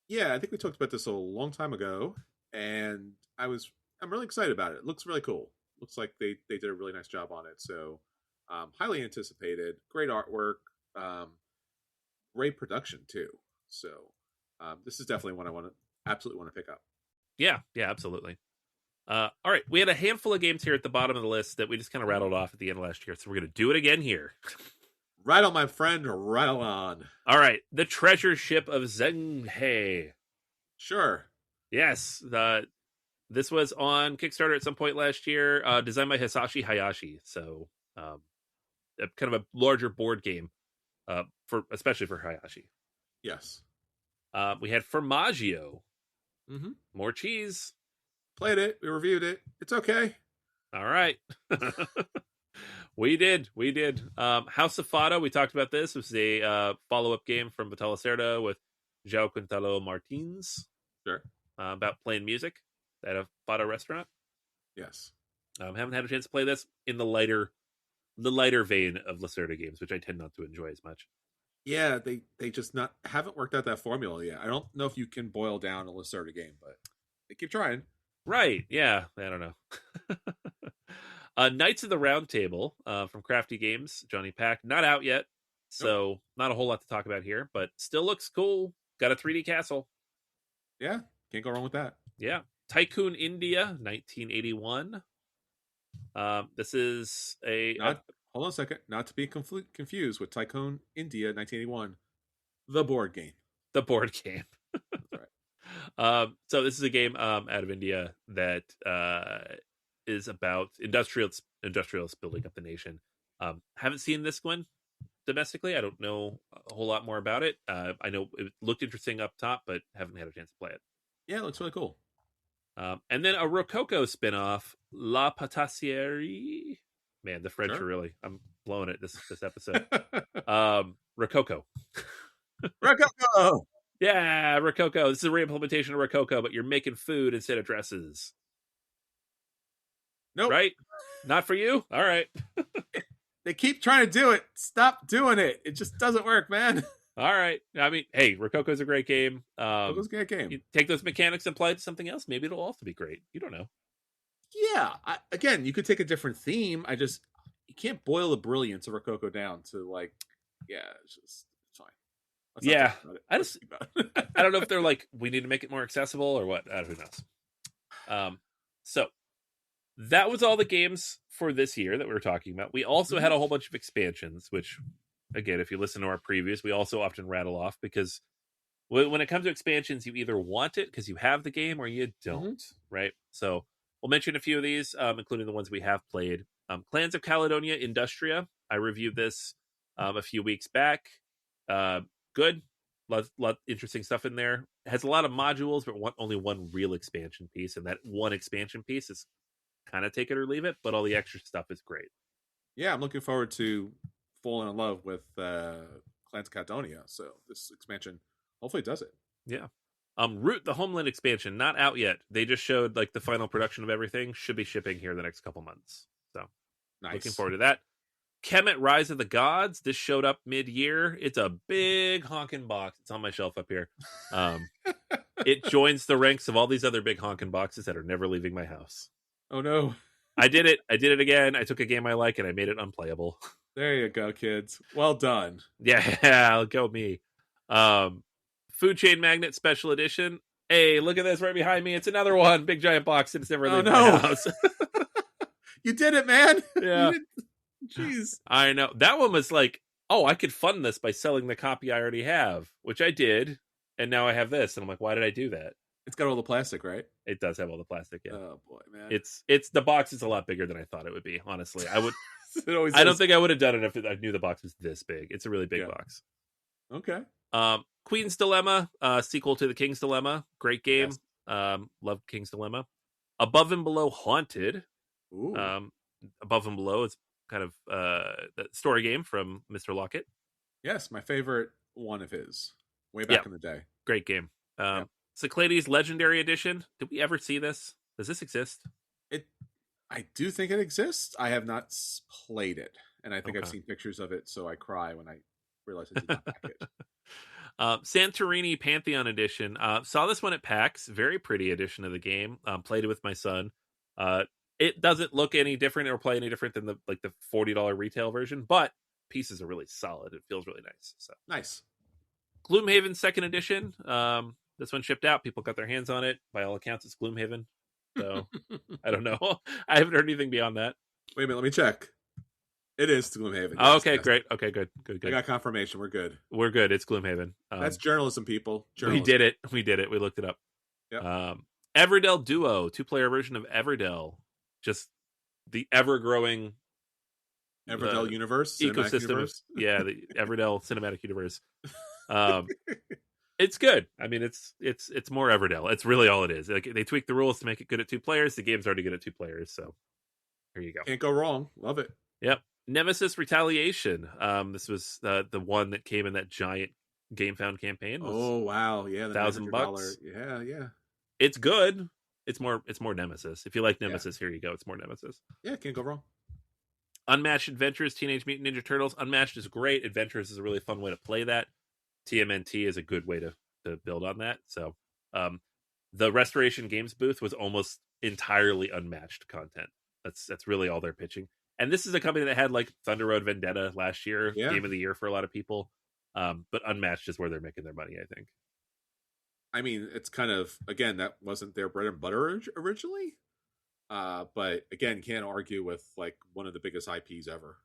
Yeah, I think we talked about this a long time ago, and I'm really excited about it. It looks really cool. Looks like they did a really nice job on it. So highly anticipated, great artwork, great production too. So this is definitely one I absolutely want to pick up. Yeah, absolutely. All right, we had a handful of games here at the bottom of the list that we just kind of rattled off at the end of last year, so we're going to do it again here. Rattle, my friend, rattle on. All right, The Treasure Ship of Zhenghei. Sure. Yes, this was on Kickstarter at some point last year, designed by Hisashi Hayashi, so kind of a larger board game, especially for Hayashi. Yes. We had Formaggio. Mm-hmm. More cheese. Played it. We reviewed it. It's okay. All right. We did. House of Fado. We talked about this. It was a follow-up game from Vital Lacerda with João Quintalo Martins. Sure. About playing music at a Fado restaurant. Yes. Haven't had a chance to play this in the lighter vein of Lacerda games, which I tend not to enjoy as much. Yeah, they just haven't worked out that formula yet. I don't know if you can boil down a Lacerda game, but they keep trying. Right, yeah, I don't know. Knights of the Round Table from Crafty Games, Johnny Pack, not out yet, so not a whole lot to talk about here, but still looks cool. Got a 3D castle. Yeah, can't go wrong with that. Yeah. Tycoon India, 1981. This is Not hold on a second. Not to be confused with Tycoon India 1981, the board game. the board game. That's right. So this is a game out of India that is about industrialists building up the nation. Haven't seen this one domestically. I don't know a whole lot more about it. I know it looked interesting up top, but haven't had a chance to play it. Yeah, it looks really cool. And then a Rococo spinoff, La Patisserie. Man, the French are really, I'm blowing it this episode. Rococo. Rococo! Yeah, Rococo. This is a reimplementation of Rococo, but you're making food instead of dresses. Nope. Right? Not for you? All right. They keep trying to do it. Stop doing it. It just doesn't work, man. All right. I mean, hey, Rococo's a great game. Rococo's a great game. You take those mechanics and apply it to something else. Maybe it'll also be great. You don't know. Yeah. Again, you could take a different theme. You can't boil the brilliance of Rococo down to it's fine. Yeah. I don't know if they're like, we need to make it more accessible or what. Who knows? So that was all the games for this year that we were talking about. We also had a whole bunch of expansions, which, again, if you listen to our previews, we also often rattle off because when it comes to expansions, you either want it because you have the game or you don't, right? So we'll mention a few of these, including the ones we have played. Clans of Caledonia Industria. I reviewed this a few weeks back. Good. Lot interesting stuff in there. It has a lot of modules, but only one real expansion piece. And that one expansion piece is kind of take it or leave it, but all the extra stuff is great. Yeah, I'm looking forward to falling in love with Clans of Caledonia. So this expansion hopefully does it. Yeah. Root the Homeland expansion, not out yet. They just showed like the final production of everything. Should be shipping here the next couple months. So nice. Looking forward to that. Kemet Rise of the Gods. This showed up mid-year. It's a big honking box. It's on my shelf up here. It joins the ranks of all these other big honking boxes that are never leaving my house. Oh no. I did it again. I took a game I like and I made it unplayable. There you go, kids. Well done. Yeah, go me. Food Chain Magnet Special Edition. Hey, look at this right behind me. It's another one. Big giant box and it's never leaving my house. You did it, man. Yeah. Jeez. I know. That one was like, oh, I could fund this by selling the copy I already have, which I did. And now I have this. And I'm like, why did I do that? It's got all the plastic, right? It does have all the plastic, yeah. Oh boy, man. It's the box is a lot bigger than I thought it would be, honestly. I don't think I would have done it if I knew the box was this big. It's a really big box. Okay. Queen's Dilemma, sequel to the King's Dilemma. Great game. Yes. Love King's Dilemma. Above and Below Haunted. Ooh. Above and Below is kind of the story game from Mr. Lockett. Yes, my favorite one of his. Way back in the day. Great game. Cyclades Legendary Edition. Did we ever see this? Does this exist? I do think it exists. I have not played it. And I think I've seen pictures of it, so I cry when I realize I did not pack it. Santorini Pantheon Edition. Saw this one at PAX. Very pretty edition of the game. Played it with my son. It doesn't look any different or play any different than the $40 retail version, but pieces are really solid. It feels really nice. So nice. Gloomhaven 2nd Edition. This one shipped out. People got their hands on it. By all accounts, it's Gloomhaven. So I don't know. I haven't heard anything beyond that. Wait a minute. Let me check. It is Gloomhaven. Oh, okay, great. Okay, good. I got confirmation. We're good. It's Gloomhaven. That's journalism, people. Journalism. We did it. We looked it up. Yep. Everdell Duo, 2-player version of Everdell. Just the ever-growing Everdell universe ecosystem. Universe. Yeah, the Everdell cinematic universe. It's good. I mean, it's more Everdell. It's really all it is. Like, they tweak the rules to make it good at 2 players. The game's already good at 2 players, so here you go. Can't go wrong. Love it. Yep. Nemesis Retaliation. This was the one that came in that giant GameFound campaign. Oh wow, yeah, $1,000. Yeah. It's good. It's more Nemesis. If you like Nemesis, here you go. It's more Nemesis. Yeah, can't go wrong. Unmatched Adventures, Teenage Mutant Ninja Turtles. Unmatched is great. Adventures is a really fun way to play that. TMNT is a good way to build on that. So the Restoration Games booth was almost entirely unmatched content. That's really all they're pitching. And this is a company that had like Thunder Road Vendetta last year, Game of the Year for a lot of people. But Unmatched is where they're making their money, I think. I mean, it's kind of, again, that wasn't their bread and butter originally. But again, you can't argue with like one of the biggest IPs ever.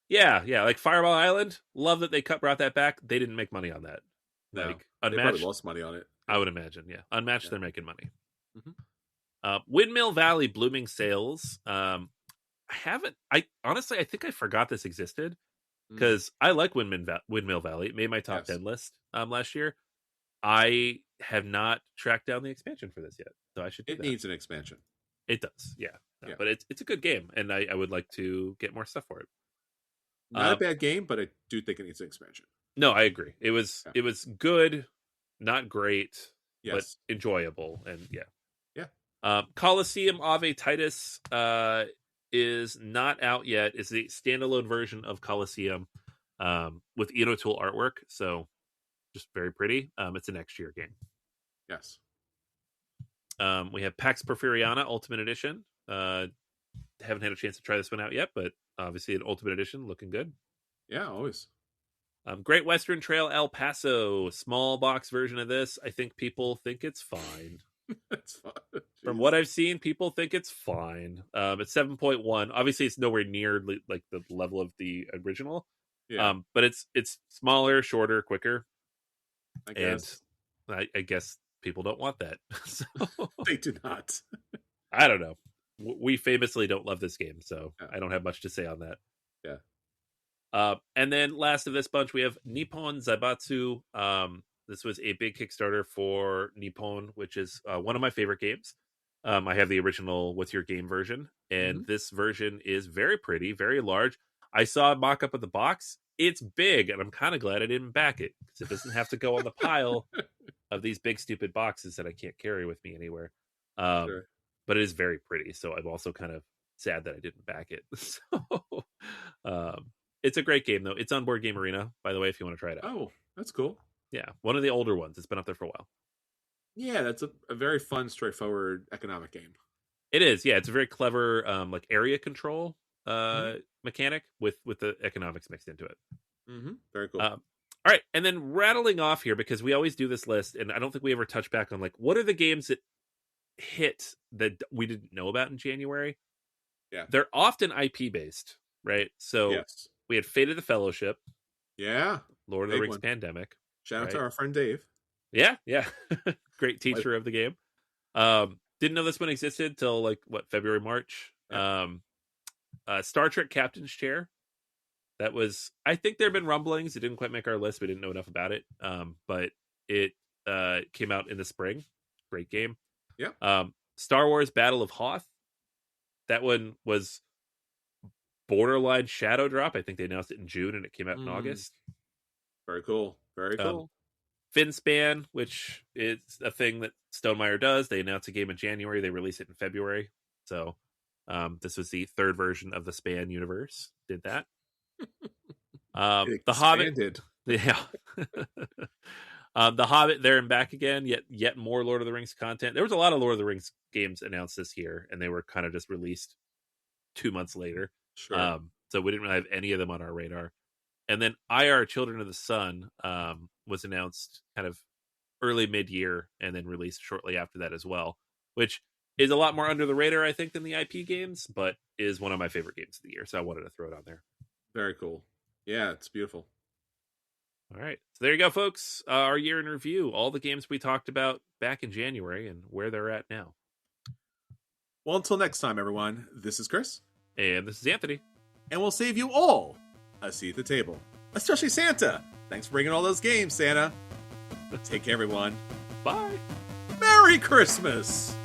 Yeah, like Fireball Island. Love that they brought that back. They didn't make money on that. No, Like they probably Unmatched, lost money on it. I would imagine. Yeah, Unmatched, Yeah. they're making money. Mhm. Windmill Valley blooming sales. I honestly, I think I forgot this existed because I like Windmill Valley. It made my top 10 list last year. I have not tracked down the expansion for this yet, so I should do It that. needs an expansion. It does, yeah. Yeah. But it's a good game, and I would like to get more stuff for it. Not a bad game, but I do think it needs an expansion. No, I agree. It was good, not great, but Yes. enjoyable, and yeah. Yeah. Coliseum Ave Titus is not out yet. It's the standalone version of Coliseum with Tool artwork, so just very pretty. It's a next year game. Yes. We have Pax Porfiriana Ultimate Edition. Haven't had a chance to try this one out yet, but obviously an Ultimate Edition looking good. Yeah, always. Great Western Trail El Paso, small box version of this. I think people think it's fine. That's fun. From what I've seen, people think it's fine. It's 7.1. Obviously, it's nowhere near like the level of the original. Yeah. But it's smaller, shorter, quicker. I guess. And I guess people don't want that. So They do not. I don't know. We famously don't love this game, so Yeah. I don't have much to say on that. Yeah. And then last of this bunch, we have Nippon Zaibatsu. This was a big Kickstarter for Nippon, which is one of my favorite games. I have the original What's Your Game version, and this version is very pretty, very large. I saw a mock-up of the box. It's big, and I'm kind of glad I didn't back it, because it doesn't have to go on the pile of these big, stupid boxes that I can't carry with me anywhere. Sure. But it is very pretty, so I'm also kind of sad that I didn't back it. So, it's a great game, though. It's on Board Game Arena, by the way, if you want to try it out. Oh, that's cool. Yeah, one of the older ones. It's been up there for a while. Yeah, that's a very fun, straightforward economic game. It is, yeah. It's a very clever, like area control mechanic with the economics mixed into it. Very cool. All right, and then rattling off here, because we always do this list, and I don't think we ever touch back on like what are the games that hit that we didn't know about in January. Yeah, they're often IP based, right? So yes. We had Fate of the Fellowship. Yeah, Lord of the Rings Pandemic. Shout out to our friend Dave. Yeah. Great teacher of the game. Didn't know this one existed till like February, March. Yeah. Star Trek Captain's Chair. That was, I think there have been rumblings. It didn't quite make our list. We didn't know enough about it. But it came out in the spring. Great game. Yeah. Star Wars Battle of Hoth. That one was borderline shadow drop. I think they announced it in June and it came out in August. Very cool. Very cool. Finspan, which is a thing that Stonemaier does. They announce a game in January. They release it in February. So this was the third version of the Span universe. Did that. The Hobbit. Yeah. The Hobbit there and back again. Yet more Lord of the Rings content. There was a lot of Lord of the Rings games announced this year, and they were kind of just released 2 months later. Sure. So we didn't really have any of them on our radar. And then IR Children of the Sun was announced kind of early mid-year and then released shortly after that as well, which is a lot more under the radar, I think, than the IP games, but is one of my favorite games of the year. So I wanted to throw it on there. Very cool. Yeah, it's beautiful. All right. So there you go, folks. Our year in review, all the games we talked about back in January and where they're at now. Well, until next time, everyone, this is Chris. And this is Anthony. And we'll save you all a seat at the table. Especially Santa. Thanks for bringing all those games, Santa. Take care, everyone. Bye. Merry Christmas!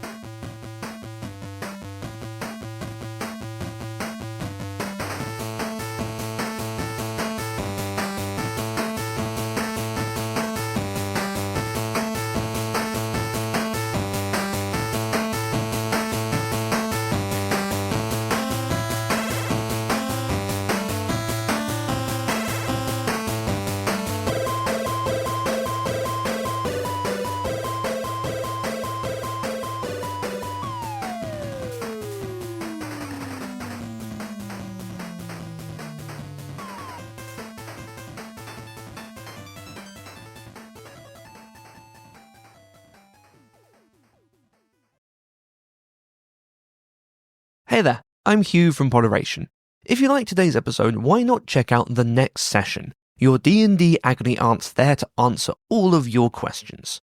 Hey there, I'm Hugh from Moderation. If you like today's episode, why not check out the next session, your D&D Agony Aunts there to answer all of your questions.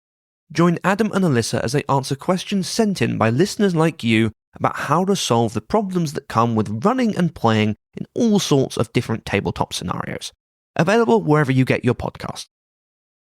Join Adam and Alyssa as they answer questions sent in by listeners like you about how to solve the problems that come with running and playing in all sorts of different tabletop scenarios. Available wherever you get your podcast.